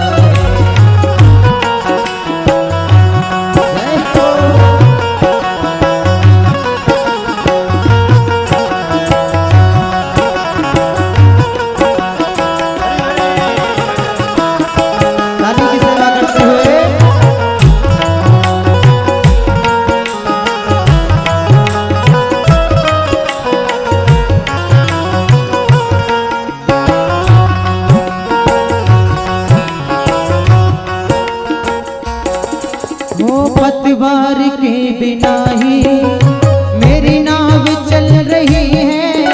पतवार के बिना ही मेरी नाव चल रही है।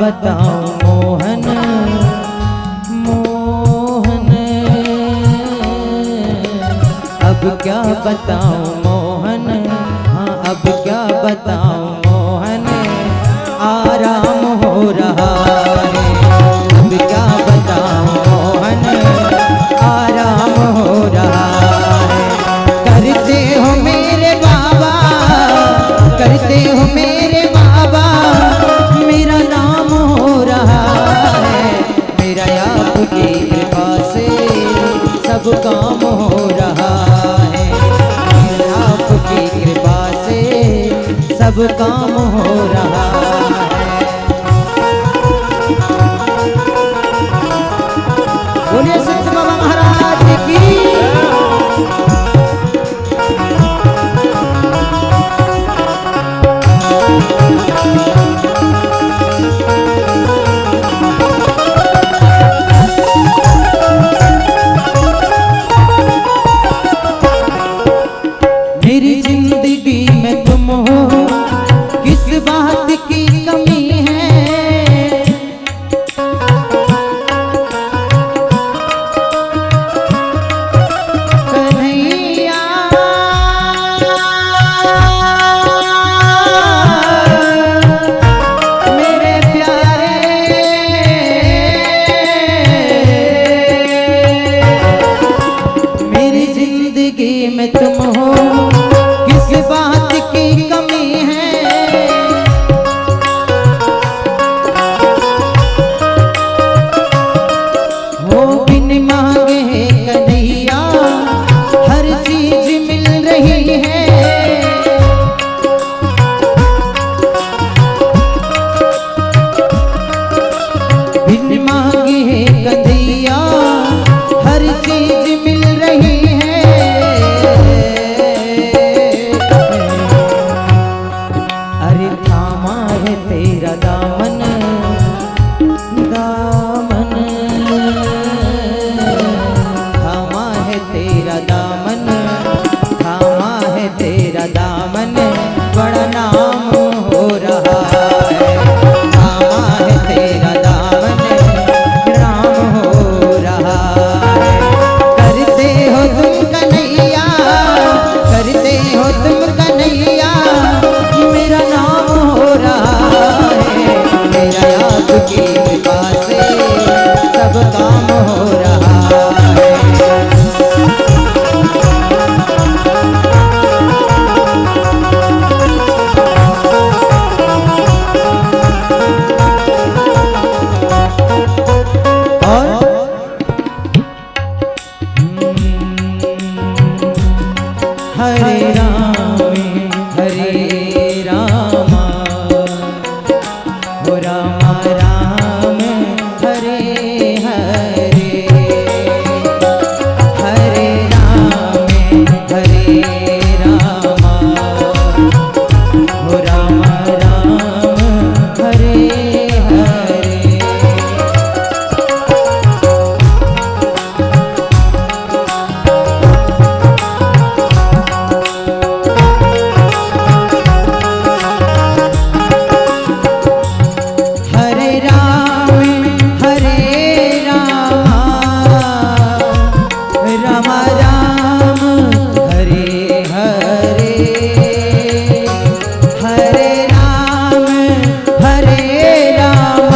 बताऊं मोहन मोहन, अब क्या बताऊं मोहन, हाँ अब क्या बताऊं मोहन, आराम हो रहा है। अब क्या बताऊं मोहन, आराम हो रहा है। करते हो मेरे बाबा, करते हो मेरे बाबा, मेरा नाम हो रहा है। मेरा आपकी कृपा से सब काम हो रहा है। मेरा आपकी कृपा से सब काम हो रहा है। बोलिए संत बाबा महाराज की। मेरी जिंदगी में तुम हो, किस बात की कमी है। कन्हैया मेरे प्यारे, मेरी जिंदगी में तुम हो, किस बात की कमी है। हो बिन मांगे कन्हैया हर चीज मिल रही है। बिन मांगे कन्हैया हर चीज मिल रही है। अरे थामा है तेरा दामन दामन, थामा है तेरा दामन, थामा है तेरा दामन, बड़ा नाम हो रहा है। थामा है तेरा दामन, नाम हो रहा है। करते हो तुम कन्हैया, करते हो तुम कन्हैया, मेरा नाम हो रहा है। मेरा आपकी कृपा से सब काम हो रहा है। और हरे राम हरे रामा, हो रामा राम हरे हरे, हरे राम हरे रामा, हो रामा राम हरे हरे। हरे राम राम राम हरे हरे, हरे राम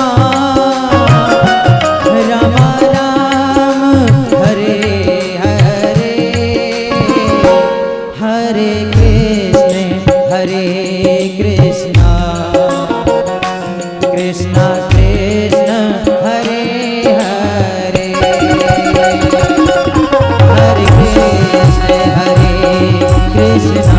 राम राम हरे हरे। हरे कृष्णा कृष्णा कृष्ण हरे हरे, हरे कृष्णा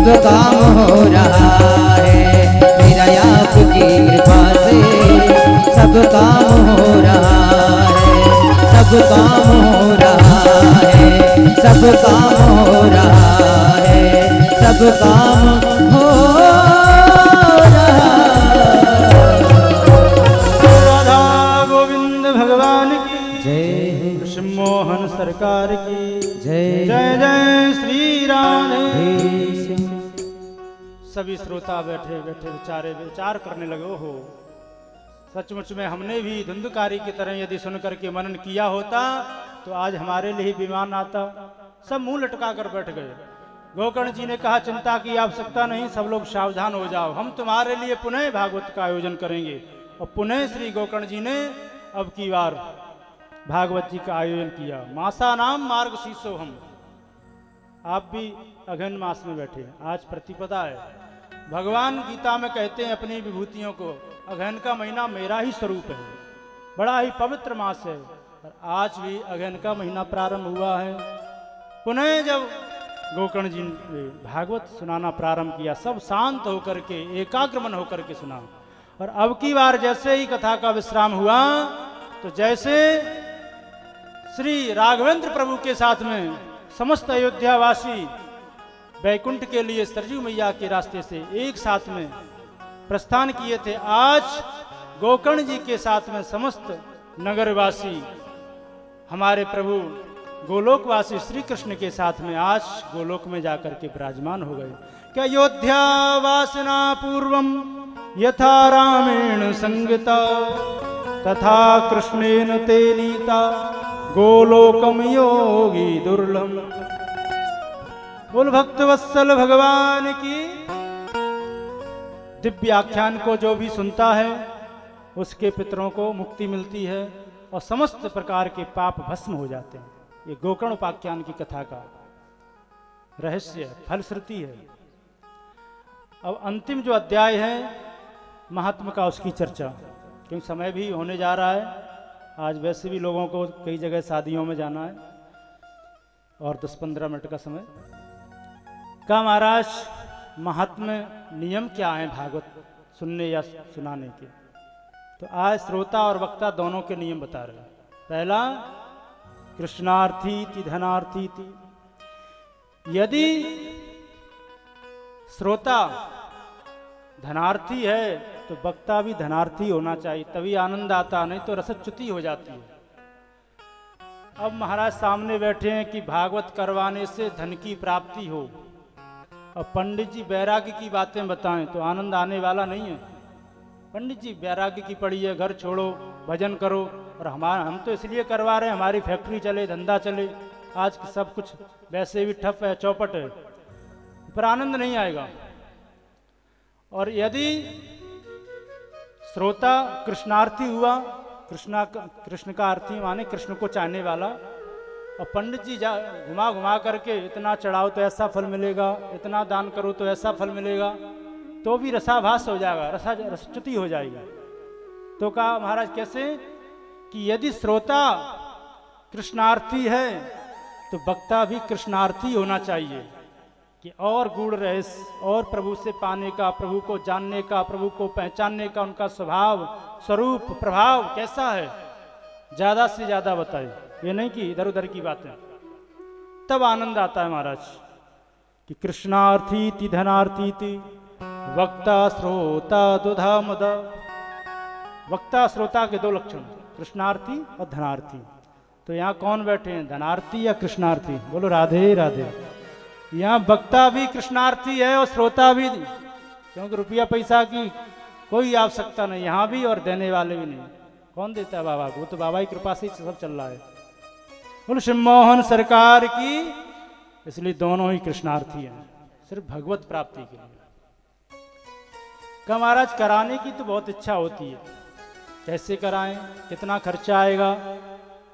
सब काम हो रहा है। मेरा आपकी कृपा से सब काम हो रहा है, सब काम हो रहा है, सब काम हो रहा है, सब काम हो रहा है। राधा गोविंद भगवान की जय, कृष्ण मोहन सरकार की जय जय जय श्री राधे। जय। सभी श्रोता बैठे बैठे बेचारे विचार करने लगे, हो सचमुच में हमने भी धुंधकारी की तरह यदि सुन करके मनन किया होता तो आज हमारे लिए विमान आता। सब मुंह लटका कर बैठ गए। गोकर्ण जी ने कहा, चिंता की आवश्यकता नहीं, सब लोग सावधान हो जाओ, हम तुम्हारे लिए पुनः भागवत का आयोजन करेंगे। और पुनः श्री गोकर्ण जी ने अब की बार भागवत जी का आयोजन किया। मासा नाम मार्ग शीर्षो हम। आप भी अघन मास में बैठे हैं, आज प्रतिपदा है। भगवान गीता में कहते हैं अपनी विभूतियों को, अघन का महीना मेरा ही स्वरूप है, बड़ा ही पवित्र मास है। और आज भी अघन का महीना प्रारंभ हुआ है। पुनः जब गोकर्ण जी ने भागवत सुनाना प्रारंभ किया, सब शांत होकर के एकाग्र मन होकर के सुना। और अब की बार जैसे ही कथा का विश्राम हुआ तो जैसे श्री राघवेंद्र प्रभु के साथ में समस्त अयोध्यावासी वैकुंठ के लिए सरजू मैया के रास्ते से एक साथ में प्रस्थान किए थे, आज गोकर्ण जी के साथ में समस्त नगरवासी हमारे प्रभु गोलोकवासी श्री कृष्ण के साथ में आज गोलोक में जाकर के विराजमान हो गए। क्या अयोध्या वासना पूर्वम यथा रामेण संगता तथा कृष्णेन ते नीता गोलोकम योगी दुर्लभ। बोल भक्त वत्सल भगवान की। दिव्य आख्यान को जो भी सुनता है उसके पितरों को मुक्ति मिलती है और समस्त प्रकार के पाप भस्म हो जाते हैं। ये गोकर्ण उपाख्यान की कथा का रहस्य फलश्रुति है। अब अंतिम जो अध्याय है महात्मा का, उसकी चर्चा, क्योंकि समय भी होने जा रहा है। आज वैसे भी लोगों को कई जगह शादियों में जाना है और 10-15 मिनट का समय का। महाराज महात्मा नियम क्या है भागवत सुनने या सुनाने के? तो आज श्रोता और वक्ता दोनों के नियम बता रहे हैं। पहला, कृष्णार्थी थी धनार्थी थी। यदि श्रोता धनार्थी है तो वक्ता भी धनार्थी होना चाहिए, तभी आनंद आता, नहीं तो रसच्युति हो जाती है। अब महाराज सामने बैठे हैं कि भागवत करवाने से धन की प्राप्ति हो, और पंडित जी वैराग्य की बातें बताएं तो आनंद आने वाला नहीं है। पंडित जी वैराग्य की पड़ी है, घर छोड़ो, भजन करो, और हम तो इसलिए करवा रहे हैं हमारी फैक्ट्री चले, धंधा चले। आज सब कुछ वैसे भी ठप है, चौपट है, पर आनंद नहीं आएगा। और यदि श्रोता कृष्णार्थी हुआ, कृष्ण का अर्थी माने कृष्ण को चाहने वाला, और पंडित जी घुमा घुमा करके इतना चढ़ाओ तो ऐसा फल मिलेगा, इतना दान करो तो ऐसा फल मिलेगा, तो भी रसाभास हो जाएगा, रसच्युति हो जाएगी। तो कहा महाराज कैसे कि यदि श्रोता कृष्णार्थी है तो वक्ता भी कृष्णार्थी होना चाहिए, कि और गूढ़ रहस्य और प्रभु से पाने का, प्रभु को जानने का, प्रभु को पहचानने का, उनका स्वभाव, स्वरूप, प्रभाव कैसा है, ज्यादा से ज्यादा बताए। ये नहीं कि इधर उधर की बातें, तब आनंद आता है महाराज। कि कृष्णार्थी ति धनार्थी ति वक्ता श्रोता दुधा मद। वक्ता श्रोता के दो लक्षण, कृष्णार्थी और धनार्थी। तो यहाँ कौन बैठे हैं, धनार्थी या कृष्णार्थी? बोलो राधे राधे। यहाँ वक्ता भी कृष्णार्थी है और श्रोता भी, क्योंकि रुपया पैसा की कोई आवश्यकता नहीं यहाँ भी, और देने वाले भी नहीं। कौन देता है? बाबा। वो तो बाबा की कृपा से सब चल रहा है। बोलो शिव मोहन सरकार की। इसलिए दोनों ही कृष्णार्थी हैं, सिर्फ भगवत प्राप्ति के लिए। का महाराज कराने की तो बहुत इच्छा होती है, कैसे कराएं, कितना खर्चा आएगा?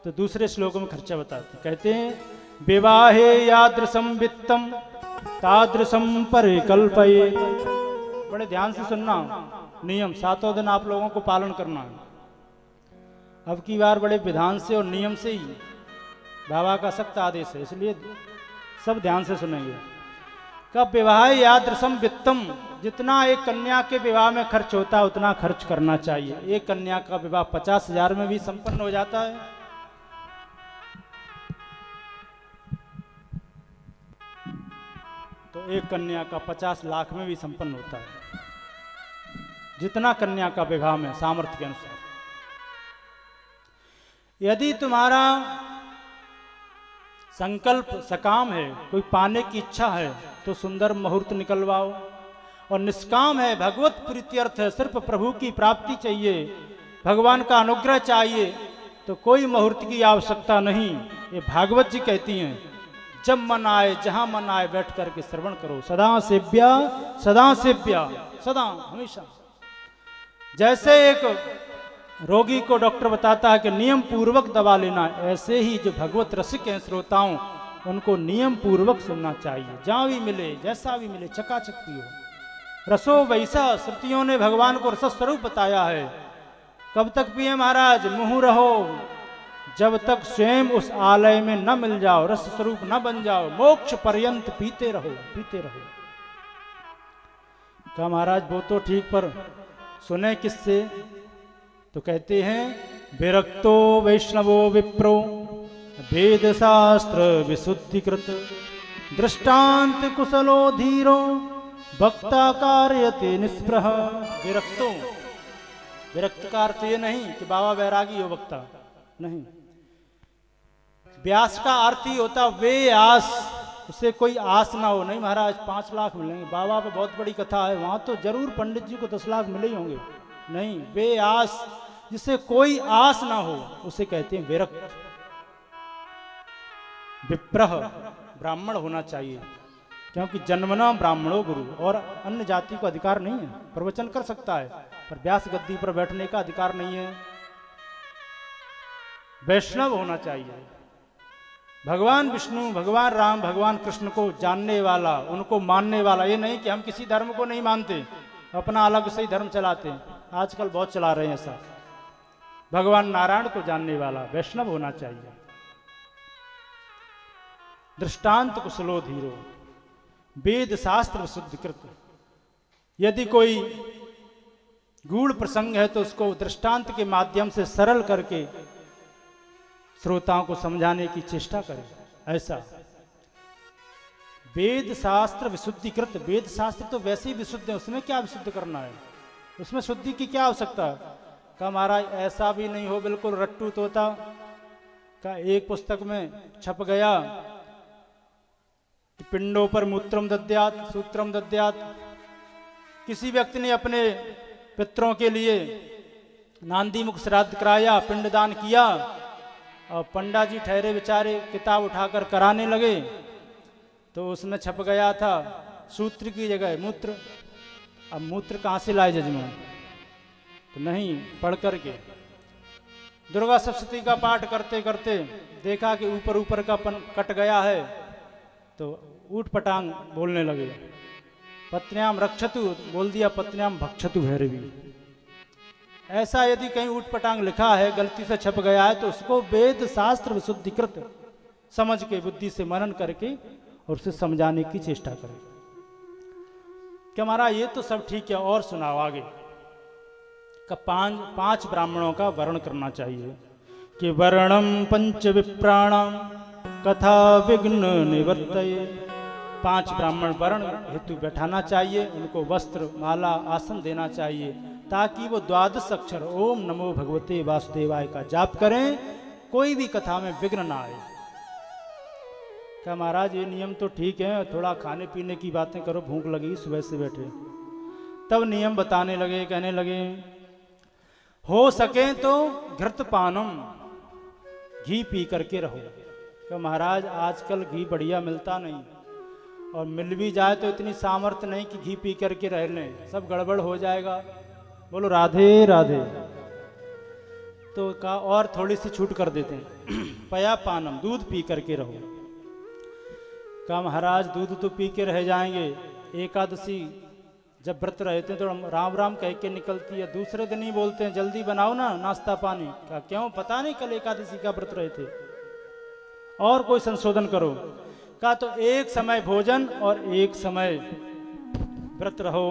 तो दूसरे श्लोकों में खर्चा बताते, कहते हैं विवाहे यादृशम वित्तम तादृशम परिकल्पये। बड़े ध्यान से सुनना, नियम 7 दिन आप लोगों को पालन करना है। अब की बार बड़े विधान से और नियम से ही बाबा का सख्त आदेश है, इसलिए सब ध्यान से सुनेंगे। कब विवाह यादृशम वित्तम, जितना एक कन्या के विवाह में खर्च होता है उतना खर्च करना चाहिए। एक कन्या का विवाह 50,000 में भी संपन्न हो जाता है, तो एक कन्या का 50 लाख में भी संपन्न होता है, जितना कन्या का विवाह में सामर्थ्य के अनुसार। यदि तुम्हारा संकल्प सकाम है, कोई पाने की इच्छा है, तो सुंदर मुहूर्त निकलवाओ, और निष्काम है, भगवत प्रीत्यर्थ है, सिर्फ प्रभु की प्राप्ति चाहिए, भगवान का अनुग्रह चाहिए, तो कोई मुहूर्त की आवश्यकता नहीं। ये भागवत जी कहती हैं, जब मन आए जहां मन आए बैठ करके श्रवण करो, सदा सेव्या सदा सेव्या, सदा हमेशा। जैसे एक रोगी को डॉक्टर बताता है कि नियम पूर्वक दवा लेना, ऐसे ही जो भगवत रसिक हैं श्रोताओं, उनको नियम पूर्वक सुनना चाहिए, जहां भी मिले जैसा भी मिले, चकाचक पियो। रसो वैसा, श्रुतियों ने भगवान को रस स्वरूप बताया है। कब तक पिए महाराज? मुँह रहो, जब तक स्वयं उस आलय में न मिल जाओ, रस स्वरूप न बन जाओ, मोक्ष पर्यंत पीते रहो, पीते रहो। कहा महाराज वो तो ठीक, पर सुने किससे? तो कहते हैं, विरक्तो वैष्णवो विप्रो वेद शास्त्र विशुद्धिकृत दृष्टांत कुशलो धीरो वक्ता कार्यते निष्प्रह। विरक्तो, विरक्त का अर्थ ये नहीं कि बाबा बैरागी हो वक्ता, नहीं। व्यास का अर्थ ही होता वे आस, उसे कोई आस ना हो। नहीं महाराज 5 लाख मिलेंगे, बाबा पे बहुत बड़ी कथा है, वहां तो जरूर पंडित जी को 10 लाख मिले ही होंगे। नहीं, वे आस, जिसे कोई आस ना हो, उसे कहते हैं विरक्त। विप्रह, ब्राह्मण होना चाहिए, क्योंकि जन्मना ब्राह्मणो गुरु, और अन्य जाति को अधिकार नहीं है। प्रवचन कर सकता है पर व्यास गद्दी पर बैठने का अधिकार नहीं है। वैष्णव होना चाहिए, भगवान विष्णु, भगवान राम, भगवान कृष्ण को जानने वाला, उनको मानने वाला। ये नहीं कि हम किसी धर्म को नहीं मानते, अपना अलग से ही धर्म चलाते हैं, आजकल बहुत चला रहे हैं ऐसा। भगवान नारायण को जानने वाला वैष्णव होना चाहिए। दृष्टांत कुशलो धीरो वेद शास्त्र विशुद्धिकृत। यदि कोई गूढ़ प्रसंग है तो उसको दृष्टांत के माध्यम से सरल करके श्रोताओं को समझाने की चेष्टा करें। ऐसा वेद शास्त्र विशुद्धिकृत, वेद शास्त्र तो वैसे ही विशुद्ध है, उसमें क्या विशुद्ध करना है, उसमें शुद्धि की क्या आवश्यकता है। का महाराज ऐसा भी नहीं हो बिल्कुल रट्टू तोता का। एक पुस्तक में छप गया, पिंडों पर मूत्रम दद्यात सूत्रम दद्यात। किसी व्यक्ति ने अपने पितरों के लिए नांदी मुख श्राद्ध कराया, पिंडदान किया, और पंडा जी ठहरे बेचारे किताब उठाकर कराने लगे, तो उसमें छप गया था सूत्र की जगह मूत्र। अब मूत्र कहाँ से लाए जजमान? तो नहीं, पढ़ करके दुर्गा सप्तशती का पाठ करते करते देखा कि ऊपर ऊपर का कट गया है, तो ऊट पटांग बोलने लगे। पत्न्याम रक्षतु बोल दिया, पत्न्याम भक्षतु भैरवी। ऐसा यदि कहीं ऊट पटांग लिखा है, गलती से छप गया है, तो उसको वेद शास्त्र विशुद्धिकृत समझ के बुद्धि से मनन करके और उसे समझाने की चेष्टा करें कि हमारा ये तो सब ठीक है, और सुनाओ आगे। का 5 ब्राह्मणों का वर्ण करना चाहिए कि वर्णम पंच विप्राणाम कथा विघ्न निवर्तये। 5 ब्राह्मण वर्ण हेतु बैठाना चाहिए, उनको वस्त्र माला आसन देना चाहिए, ताकि वो 12 अक्षर ओम नमो भगवते वासुदेवाय का जाप करें, कोई भी कथा में विघ्न ना आए। क्या महाराज ये नियम तो ठीक है, थोड़ा खाने पीने की बातें करो, भूख लगी सुबह से बैठे। तब नियम बताने लगे, कहने लगे हो सके तो घृत पानम, घी पी करके रहो। क्या महाराज आजकल घी बढ़िया मिलता नहीं, और मिल भी जाए तो इतनी सामर्थ्य नहीं कि घी पी करके रह लें, सब गड़बड़ हो जाएगा। बोलो राधे राधे। तो का और थोड़ी सी छूट कर देते हैं, पया पानम, दूध पी करके रहो। का महाराज दूध तो पी के रह जाएंगे, एकादशी जब व्रत रहते हैं तो राम राम कह के निकलती है, दूसरे दिन ही बोलते हैं जल्दी बनाओ ना नाश्ता पानी। क्या क्यों? पता नहीं कल एकादशी का व्रत रहे थे, और कोई संशोधन करो। का तो एक समय भोजन और एक समय व्रत रहो।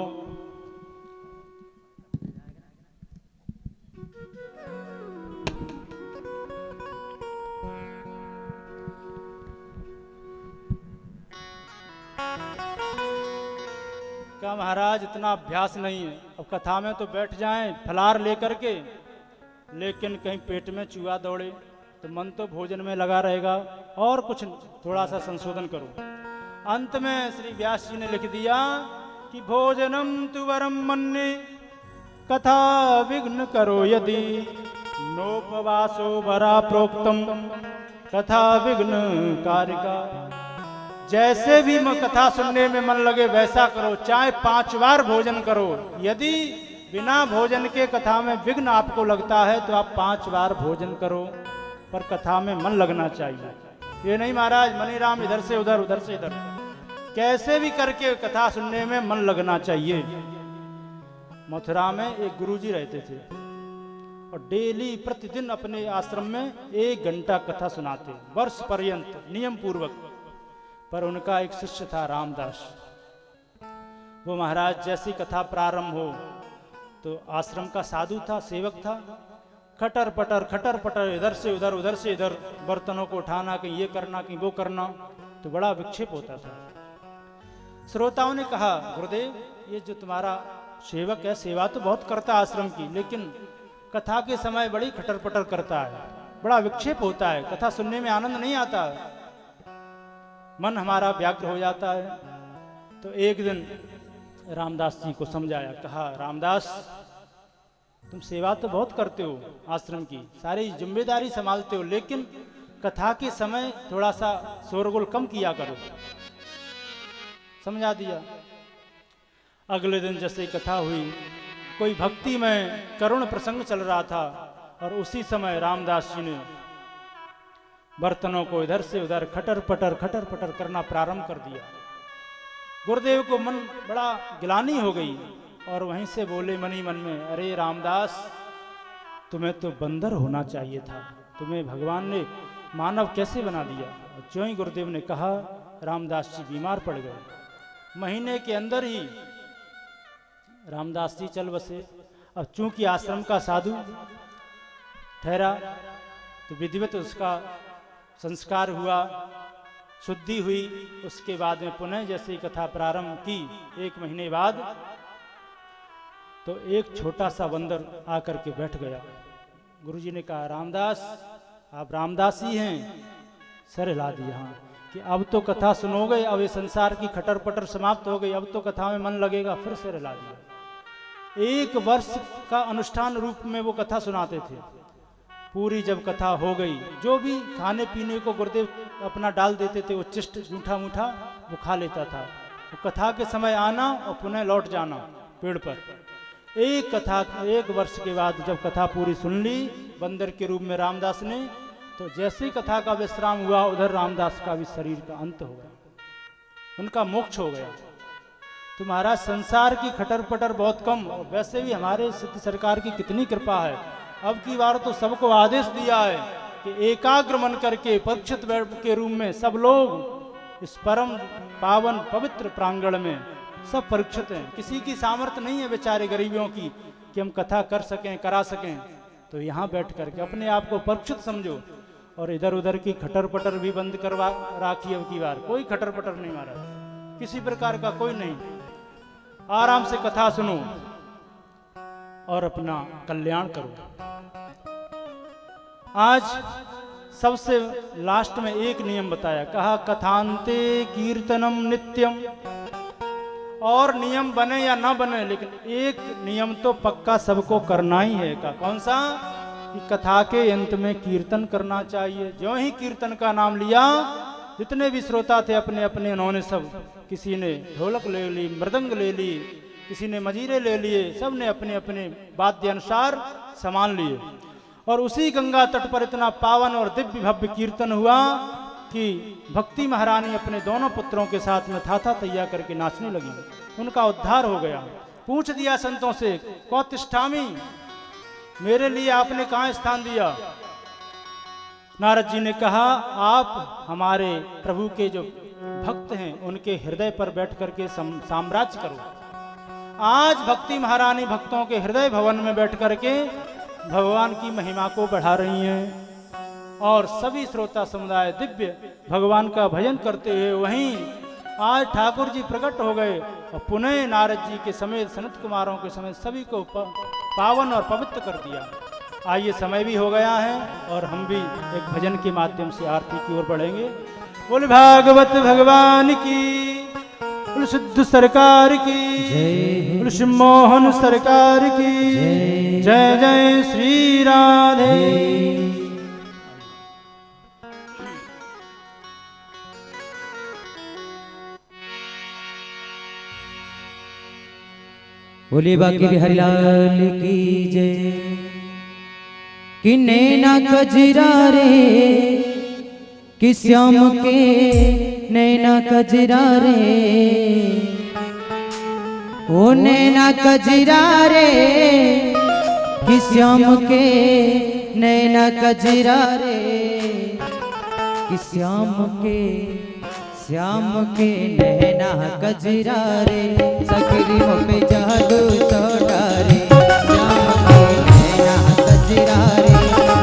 क्या महाराज इतना अभ्यास नहीं है, अब कथा में तो बैठ जाएं फलार लेकर के, लेकिन कहीं पेट में चूहा दौड़े तो मन तो भोजन में लगा रहेगा, और कुछ थोड़ा सा संशोधन करो। अंत में श्री व्यास जी ने लिख दिया कि भोजनम तु वरम मन्ये कथा विघ्न करो यदि नोपवासो वरा प्रोक्तम कथा विघ्न कारिका। जैसे भी कथा सुनने में मन लगे वैसा करो, चाहे 5 बार भोजन करो। यदि बिना भोजन के कथा में विघ्न आपको लगता है तो आप 5 बार भोजन करो, पर कथा में मन लगना चाहिए। ये नहीं महाराज मनीराम इधर से उधर उधर से इधर, कैसे भी करके कथा सुनने में मन लगना चाहिए। मथुरा में एक गुरुजी रहते थे और डेली प्रतिदिन अपने आश्रम में 1 घंटा कथा सुनाते, वर्ष पर्यंत नियम पूर्वक। पर उनका एक शिष्य था रामदास। वो महाराज जैसी कथा प्रारंभ हो तो आश्रम का साधु था, सेवक था, खटर पटर इधर से उधर उधर से इधर, बर्तनों को उठाना, कहीं ये करना कहीं वो करना, तो बड़ा विक्षेप होता था। श्रोताओं ने कहा गुरुदेव ये जो तुम्हारा सेवक है सेवा तो बहुत करता है आश्रम की, लेकिन कथा के समय बड़ी खटर पटर करता है, बड़ा विक्षेप होता है, कथा सुनने में आनंद नहीं आता, मन हमारा व्याग्र हो जाता है। तो एक दिन रामदास जी को समझाया, कहा रामदास तुम सेवा तो बहुत करते हो आश्रम की, सारी जिम्मेदारी संभालते हो, लेकिन कथा के समय थोड़ा सा शोरगुल कम किया करो। समझा दिया। अगले दिन जैसे कथा हुई, कोई भक्ति में करुण प्रसंग चल रहा था और उसी समय रामदास जी ने बर्तनों को इधर से उधर खटर पटर करना प्रारंभ कर दिया। गुरुदेव को मन बड़ा गिलानी हो गई और वहीं से बोले मनी मन में, अरे रामदास तुम्हें तो बंदर होना चाहिए था, तुम्हें भगवान ने मानव कैसे बना दिया। और जो ही गुरुदेव ने कहा रामदास जी बीमार पड़ गए। महीने के अंदर ही रामदास जी चल बसे। अब चूंकि आश्रम का साधु ठहरा तो विधिवत उसका संस्कार हुआ, शुद्धि हुई। उसके बाद में पुनः जैसे ही कथा प्रारंभ की 1 महीने बाद, तो एक छोटा सा बंदर आकर के बैठ गया। गुरुजी ने कहा रामदास आप रामदास ही हैं? सर हिला दिया हाँ। कि अब तो कथा सुनोगे, अब ये संसार की खटर पटर समाप्त हो गई, अब तो कथा में मन लगेगा। फिर सर हिला दिया। 1 वर्ष का अनुष्ठान रूप में वो कथा सुनाते थे। पूरी जब कथा हो गई, जो भी खाने पीने को गुरुदेव अपना डाल देते थे, वो चिष्ट जूठा मूठा वो खा लेता था। वो कथा के समय आना और पुनः लौट जाना पेड़ पर। 1 वर्ष के बाद जब कथा पूरी सुन ली बंदर के रूप में रामदास ने, तो जैसे ही कथा का विश्राम हुआ उधर रामदास का भी शरीर का अंत हो गया, उनका मोक्ष हो गया। तो महाराज संसार की खटर पटर बहुत कम, और वैसे भी हमारे सिद्ध सरकार की कितनी कृपा है। अब की बार तो सबको आदेश दिया है कि एकाग्र मन करके परीक्षित के रूप में सब लोग इस परम पावन पवित्र प्रांगण में सब परीक्षित हैं। किसी की सामर्थ्य नहीं है बेचारे गरीबियों की कि हम कथा कर सकें करा सकें, तो यहाँ बैठ करके अपने आप को परीक्षित समझो। और इधर उधर की खटर पटर भी बंद करवा राखी। अब की बार कोई खटर पटर नहीं महाराज, किसी प्रकार का कोई नहीं। आराम से कथा सुनो और अपना कल्याण करो। आज सबसे लास्ट में एक नियम बताया, कहा कथांते कीर्तनम नित्यम। और नियम बने या ना बने, लेकिन एक नियम तो पक्का सबको करना ही है। का कौन सा? कि कथा के अंत में कीर्तन करना चाहिए। जो ही कीर्तन का नाम लिया, जितने भी श्रोता थे अपने अपने उन्होंने सब, किसी ने ढोलक ले ली, मृदंग ले ली, किसी ने मजीरे ले लिए, सब ने अपने अपने वाद्य अनुसार सामान लिए। और उसी गंगा तट पर इतना पावन और दिव्य भव्य कीर्तन हुआ कि भक्ति महारानी अपने दोनों पुत्रों के साथ में था तैयार करके नाचने लगी। उनका उद्धार हो गया। पूछ दिया संतों से, कौतिष्ठामी, मेरे लिए आपने कहाँ स्थान दिया? नारद जी ने कहा, आप हमारे प्रभु के जो भक्त हैं उनके हृदय पर बैठ करके साम्राज्य करो। आज भक्ति महारानी भक्तों के हृदय भवन में बैठ करके भगवान की महिमा को बढ़ा रही हैं और सभी श्रोता समुदाय दिव्य भगवान का भजन करते हुए वहीं आज ठाकुर जी प्रकट हो गए और पुनः नारद जी के समेत सनत कुमारों के समेत सभी को पावन और पवित्र कर दिया। आइए समय भी हो गया है और हम भी एक भजन के माध्यम से आरती की ओर बढ़ेंगे। बोल भागवत भगवान की, बोल सिद्ध सरकार की, बोल श्री मोहन सरकार की जय जय श्री राधे। बोले बाकी बिहारी लाल की जय। कि नैना कजरा रे कि श्याम के नैना कजरा रे, ओ नैना कजरा रे कि श्याम के नैना कजरा रे, कि श्याम के नैना कजरा रे, सखरी पे जादू सोडारे। श्याम के नैना कजरा रे,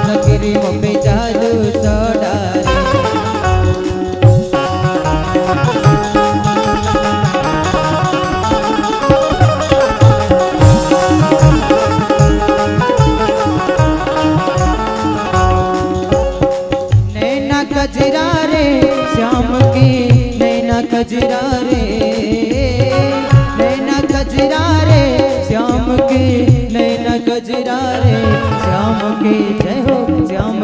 सखरी पे जादू सोडारे। नैना कजरा रे श्याम के नैना कजरा रे, नैना कजरा रे श्याम के नैना कजरा रे, श्याम के जय हो श्याम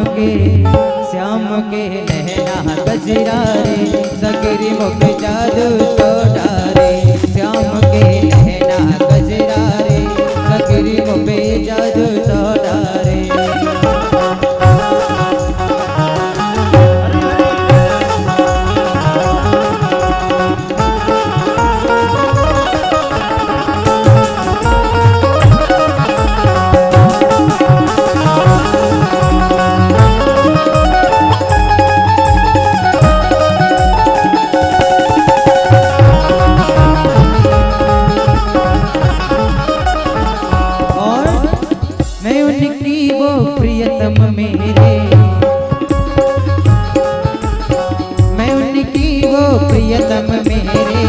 के नैना कजरा रे, सगरी मुख जादू सोडारे। श्याम के नैना कजरा रे, सगरी मुख जादू सोडारे। प्रियतम मेरे, मैं उनकी वो प्रियतम मेरे,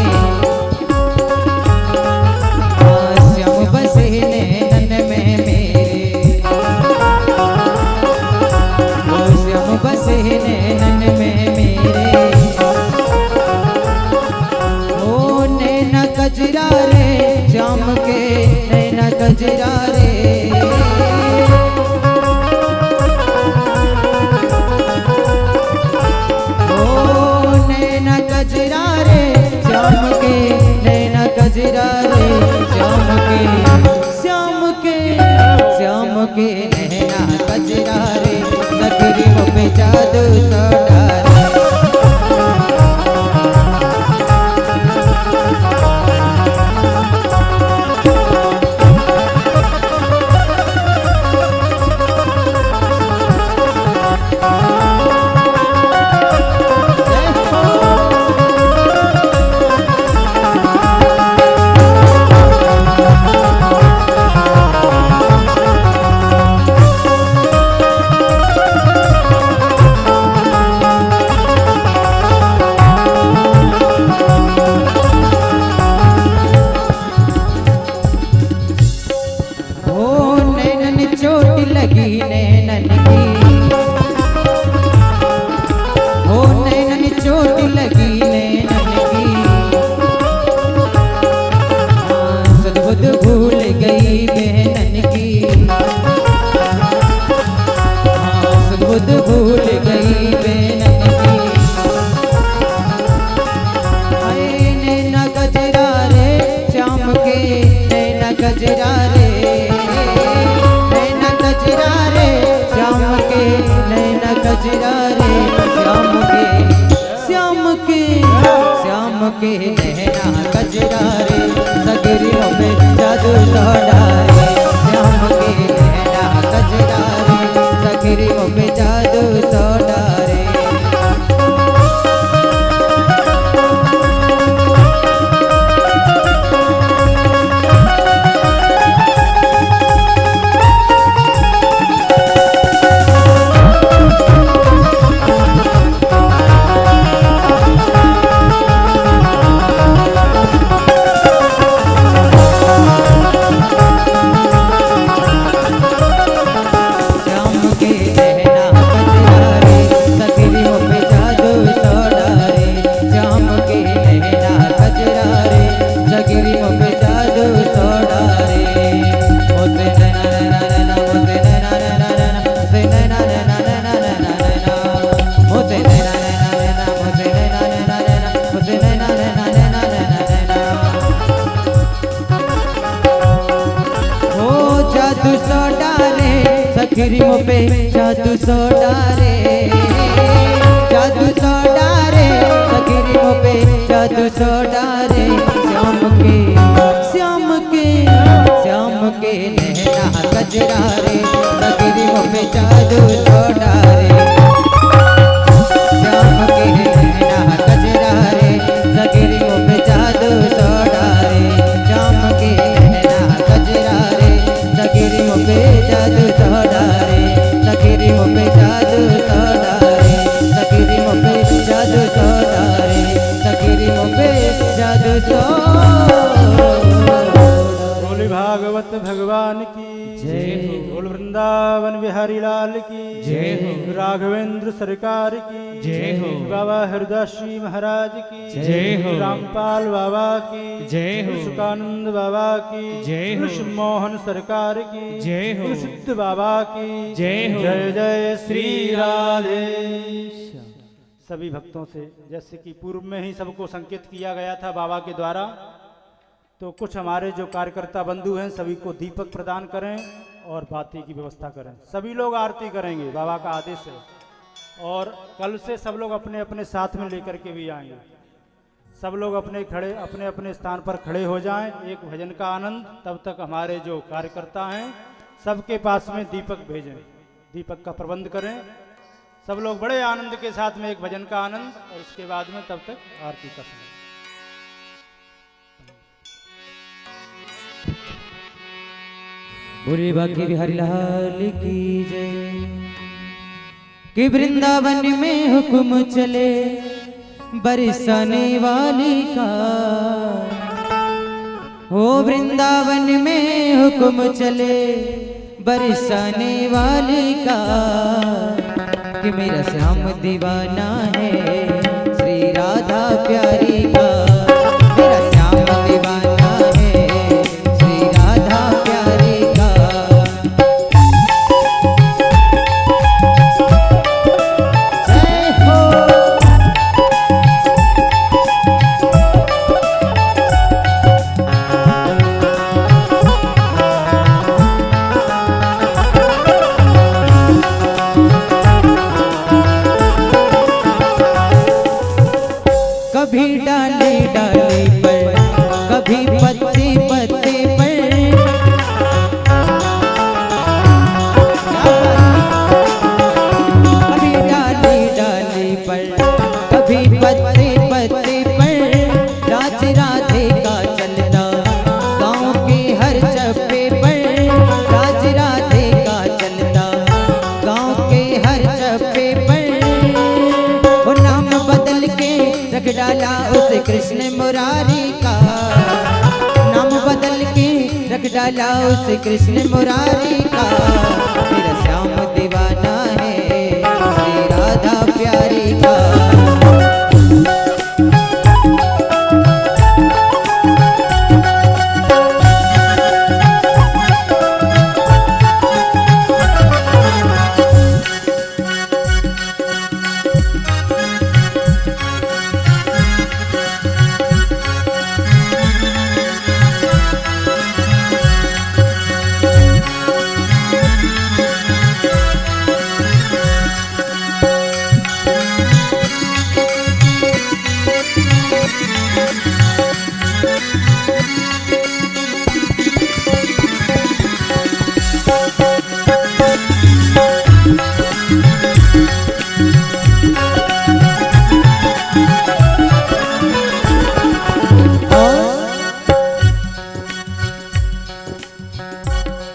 श्याम बसे नैनन में मेरे, वो श्याम बसे नैनन में मेरे। ओ नैना कजरा रे श्याम के नैना कजरा रे, कजरा रे श्याम के नैना कजरा रे, श्याम के नैना कजरा रे, सगरी पे जादू सोडारे। चोट लगी नैनन की, हो नैनन चोट लगी नैनन की, सद्बुद्ध भूल गई बहनन की, सद्बुद्ध भूल गई बहनन की। नैना कजरा रे श्याम के नैना कजरा रे, कजरा रे श्याम के नैना कजरा रे, श्याम के नैना कजरा रे, सगरी में जादू सोडारे। श्याम के नैना कजरा रे, सगरी में जादू सोडारे। सखी मुँह पे जादू सो डारे, जादू सो डारे, सखी मुँह पे जादू सो डारे। श्याम के श्याम के श्याम के नैना कजरा रे, सखी मुँह पे जादू सो डारे। श्याम के नैना कजरा रे, सखी मुँह पे जादू सो डारे। श्याम के नैना कजरा रे, सखी मुँह पे जादू सो डारे। सखी मुँह पे जादू सो डारे, सखी मुँह पे जादू सो डारे, सखी मुँह पे जादू सो। बोले भागवत भगवान की जय हो। बोल वृंदावन बिहारी लाल की जय हो। राघवेंद्र सरकार की जय हो। बाबा हरदास जी महाराज की जय हो। रामपाल बाबा की जय हो। सुकानंद बाबा की जय हो। मोहन सरकार की जय हो। सिद्ध बाबा की जय हो। जय जय श्री राधे। सभी भक्तों से जैसे कि पूर्व में ही सबको संकेत किया गया था बाबा के द्वारा, तो कुछ हमारे जो कार्यकर्ता बंधु हैं सभी को दीपक प्रदान करें और बाती की व्यवस्था करें। सभी लोग आरती करेंगे, बाबा का आदेश है। और कल से सब लोग अपने अपने साथ में लेकर के भी आएंगे। सब लोग अपने अपने स्थान पर खड़े हो जाएं, एक भजन का आनंद। तब तक हमारे जो कार्यकर्ता हैं सबके पास में दीपक भेजें, दीपक का प्रबंध करें। सब लोग बड़े आनंद के साथ में एक भजन का आनंद, और उसके बाद में तब तक आरती का समय। बोले बाकी बिहारी लाल की जय। कि वृंदावन में हुक्म चले बरसाने वाली का, हो वृंदावन में हुक्म चले बरसाने वाली का। कि मेरा श्याम दीवाना है श्री राधा प्यारी का, मेरा श्याम दीवाना है श्री राधा प्यारी का। जय हो। कभी डाले डाले पर, कभी पत्ते पत्ते पर, कभी डाले डाले पर, कभी पत्ते पत्ते पर। राज राधे का चलता गाँव के हर चप्पे पर, राज राधे का चलता गाँव के हर चप्पे पर। वो नाम बदल के रख डाला उसे कृष्ण मुरारी का, नाम बदल के रख डाला उसे कृष्ण मुरारी का। मेरा श्याम दीवाना है श्री राधा प्यारी का।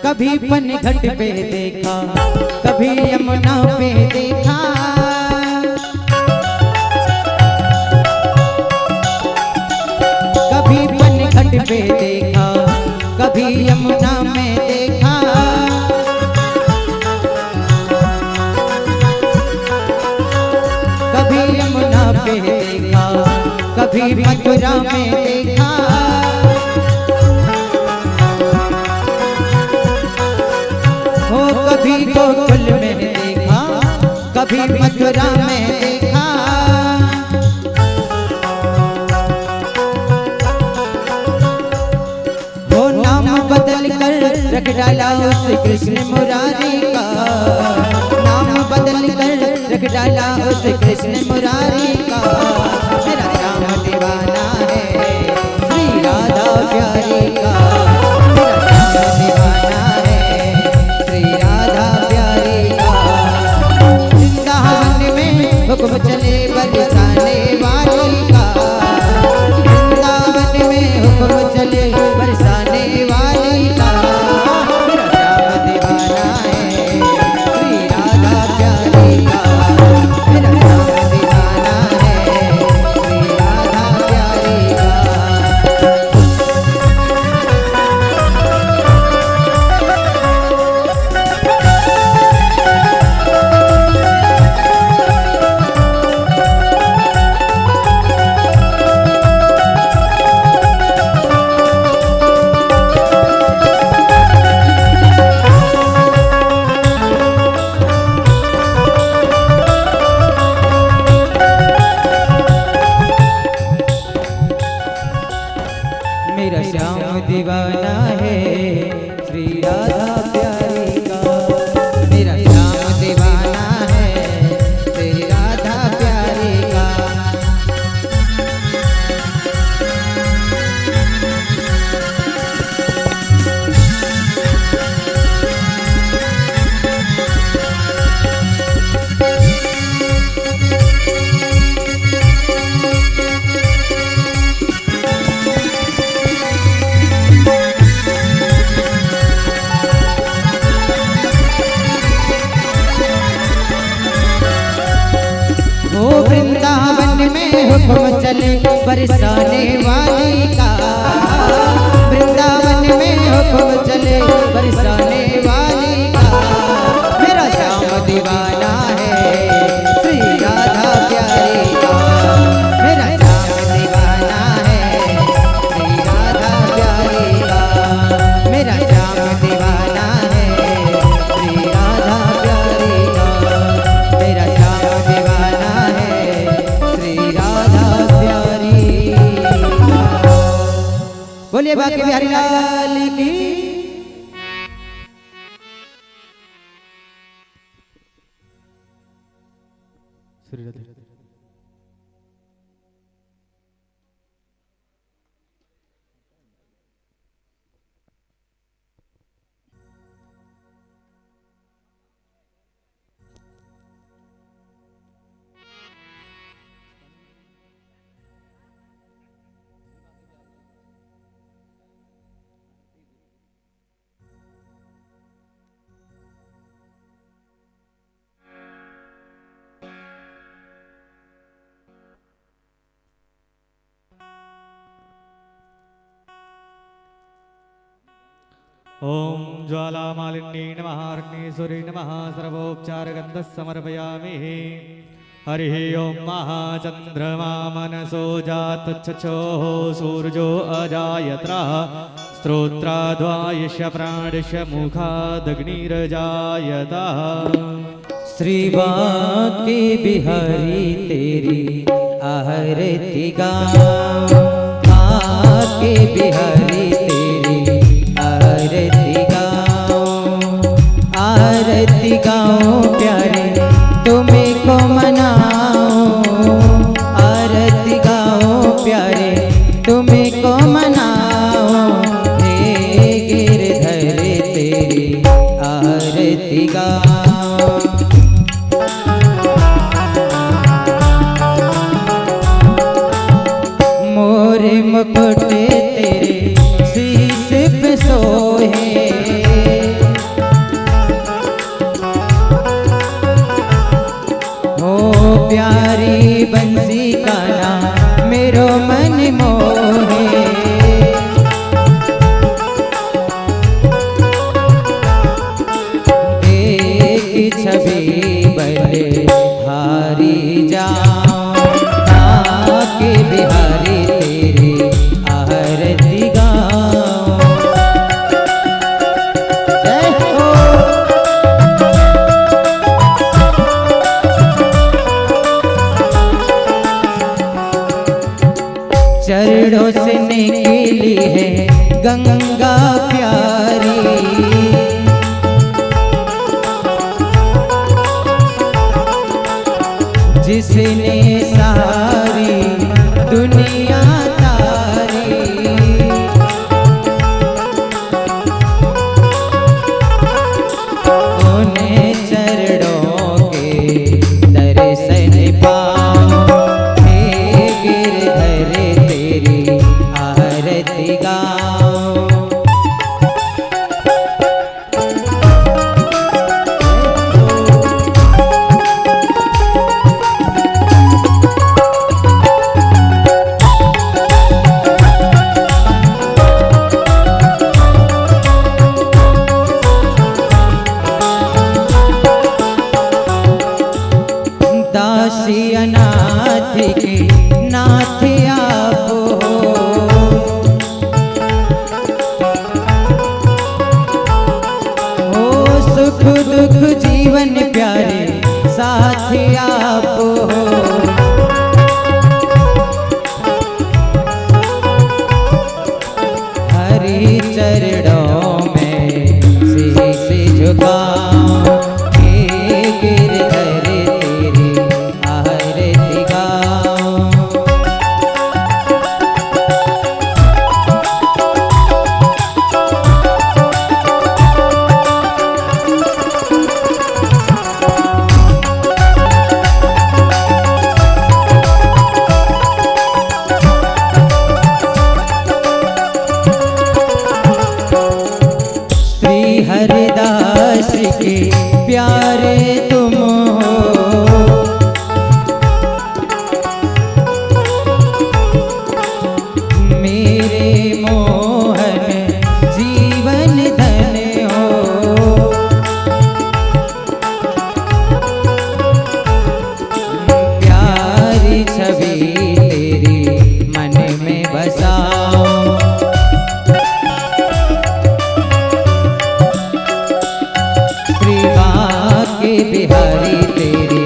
कभी पनघट पे देखा, कभी यमुना पे देखा, कभी पनघट पे देखा, कभी यमुना में देखा। कभी यमुना पे देखा, कभी मथुरा में देखा। हो कभी गोकुल में देखा, कभी मथुरा में देखा। वो नाम बदल कर रख डाला उस कृष्ण मुरारी का। लाला उस कृष्ण मुरारी का, मेरा श्याम दीवाना है श्री राधा प्यारी का, मेरा श्याम दीवाना है श्री राधा प्यारी का। वृंदावन में हुक्म चले बरसाने वाली का, वृंदावन में हुक्म चले बरसाने वाली का, मेरा श्याम दीवाना है श्री राधा प्यारी का, मेरा श्याम दीवाना है श्री राधा प्यारी का। मेरा श्याम दीवाना है श्री राधा प्यारी का, मेरा श्याम दीवाना है श्री राधा प्यारी का। ओ वृंदावन में हुक्म चले बरसाने वाली का, वृंदावन में हुक्म चले बरसाने वाली का, मेरा श्याम दीवाना है श्री राधा प्यारी का, मेरा श्याम दीवाना है श्री राधा प्यारी का, मेरा श्याम दीवाना है श्री राधा प्यारी का, मेरा श्याम दीवाना है श्री राधा प्यारी का। बोलिए बाकी बिहारी लाल की। श्री राधे। ओम ज्वालामालिन्ये नमः अग्निसूर्ये नमः सर्वोपचारगन्धः समर्पयामि। हरिः ओम महाचन्द्रमा मनसो जातच्छोः सूर्यो अजायत्रः स्त्रोत्राद्वायुष्य प्राणिष्य मुखादग्निरजायतः। श्री बांके बिहारी तेरी आरती गाऊं, बांके बिहारी तेरी आरती गाऊं, आरती गाऊं प्यारे तुम्हें को मनाऊं, आरती गाऊं प्यारे तुम्हें को मनाऊं, हे गिरधर तेरी आरती गाऊं। मोरे मुकुट तेरे शीश पे सोहे, हो प्यारी बंसी काना मेरो मन मोहे, एक छवि बले हारी जाऊं, के बिहारी तेरी आरती गाऊं। जय हो। चरणों से निकली है गंगा प्यारी, जिसने सारी दुनिया तारी, उन्हें चरणों के दर्शन पाऊं, हे गिरधर तेरी आरती गाऊं। दासी अनाथ के नाथ आप हो, सुख दुख जीवन प्यारे साथ आप हो। हरि चरणों में शीश झुकाऊं, हे गिरधर तेरी आरती गाऊं। श्री हरिदास के प्यारे तुम हो, मेरे मोहन जीवन धन हो। प्यारी छवि तेरी मन में बसाऊं, के बिहारी तेरी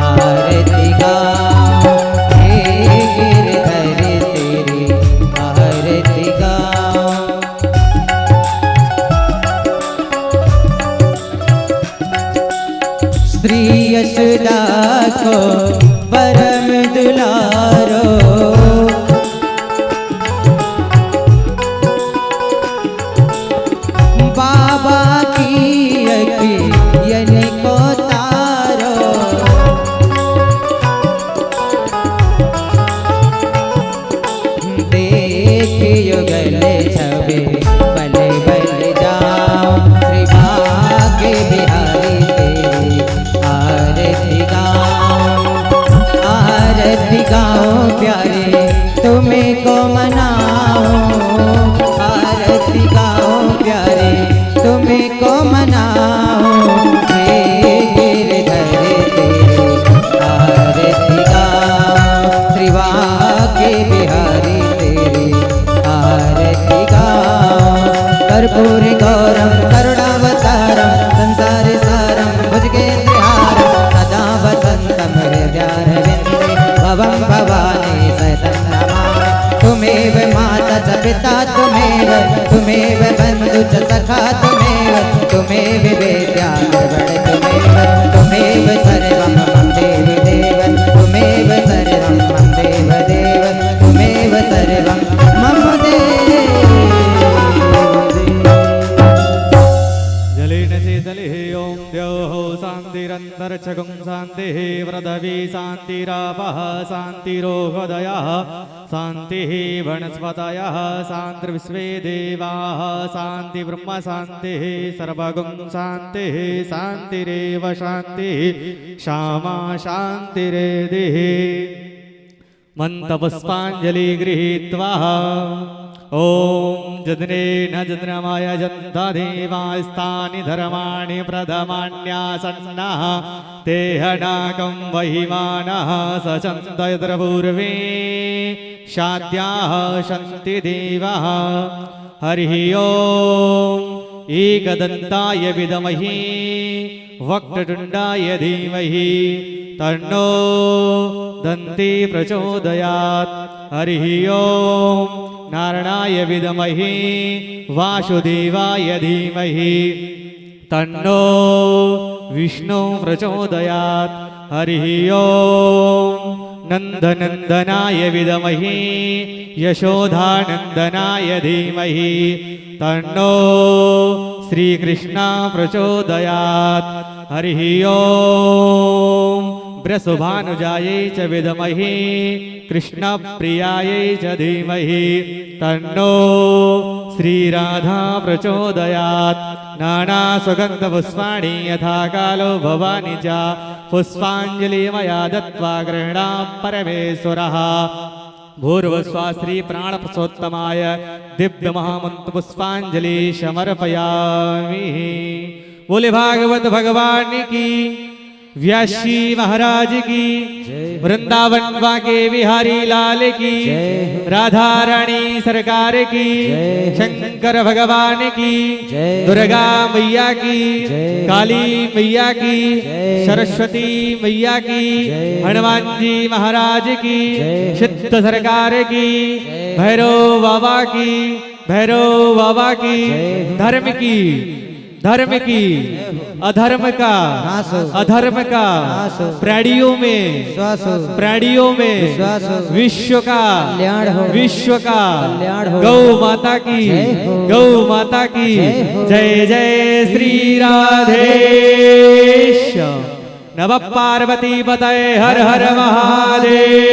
आरती गाऊं, हे गिरधर तेरी आरती गाऊं। श्री यशोदा को परम दुलारो, बाबा की अखियन को तारो, देख युगल छवि बल बल जाओ। श्री भाग्य बिहारी तेरी आरती गाऊं, आरती गाऊं प्यारे तुम्हें को मनाऊं, आरती गाऊं प्यारे तुम्हें को मनाऊं। हे गिरधर तेरी आरती गाऊं, श्री भाग्य बिहारी तेरी आरती गाऊं। कर्पूर गौरम करुणावतारम संसार सारम भुजगेन्द्रहारम, सदा वसंतम हृदयारविन्दे भवं भवानी सहितं नमामि। तुमेव माता च पिता तुमेव, तुमेव बन्धु च सखा तुमेव, तुमेव वेद्या द्रविड़ तुमेव, तुमेव सर्वं मम देव देव, तुमेव सर्वं मम देव देव, तुमेव सर्वं मम देव देव। जलेन शीतले ओम द्यौः शान्तिरन्तरिक्षगुं शान्तिः, पृथिवी शान्तिरापः शान्तिरोगदयः, शान्तिः वनस्पतयः शान्तिर्विश्वे देवाः, शान्ति ब्रह्म शान्तिः, सर्वगुं शान्तिः, शान्तिरेव शान्तिः, क्षमा शान्तिरेधिः। मन्त्रपुष्पाञ्जलि गृहीत्वा ॐ जद्नेन जद्रमाय जन्तादेवास्तानि धर्माणि प्रथमान्यासन्नः, तेहनाकं वहिमानः सचन्दयत्र पूर्वे शाद्याः सन्ति देवाः। हरिः ॐ एकदन्ताय विद्महे वक्रतुण्डाय धीमहि तन्नो दन्ती प्रचोदयात्। हरिः ॐ नारायणाय विद्महे वासुदेवाय धीमहि तन्नो विष्णु प्रचोदयात् हरिः ओम नंदनंदनाय विद्महे यशोधानंदनाय धीमहि तन्नो श्रीकृष्ण प्रचोदयात् हरिः ओम वृषभानुजायै च विद्महे कृष्णप्रियायै च धीमहि तन्नो श्रीराधा प्रचोदयात् नानासुगन्धपुष्पाणि यथा कालो भवानि च पुष्पाञ्जलि मया दत्त्वा गृह्णामि परमेश्वरः भूर्भुवः श्री प्राणप्रसोत्तमाय दिव्य महामंत्र पुष्पांजलि समर्पयामि। बोले भागवत भगवान की, व्यासी महाराज की, वृंदावन वाके बिहारी लाल की, राधा रानी सरकार की, शंकर भगवान की, दुर्गा मैया की, काली मैया की, सरस्वती मैया की, हनुमान जी महाराज की, सिद्ध सरकार की, भैरव बाबा की, धर्म की, अधर्म का, प्राणियों में विश्व का गौ माता की जय जय श्री राधेश नव पार्वती पतये हर हर महादेव।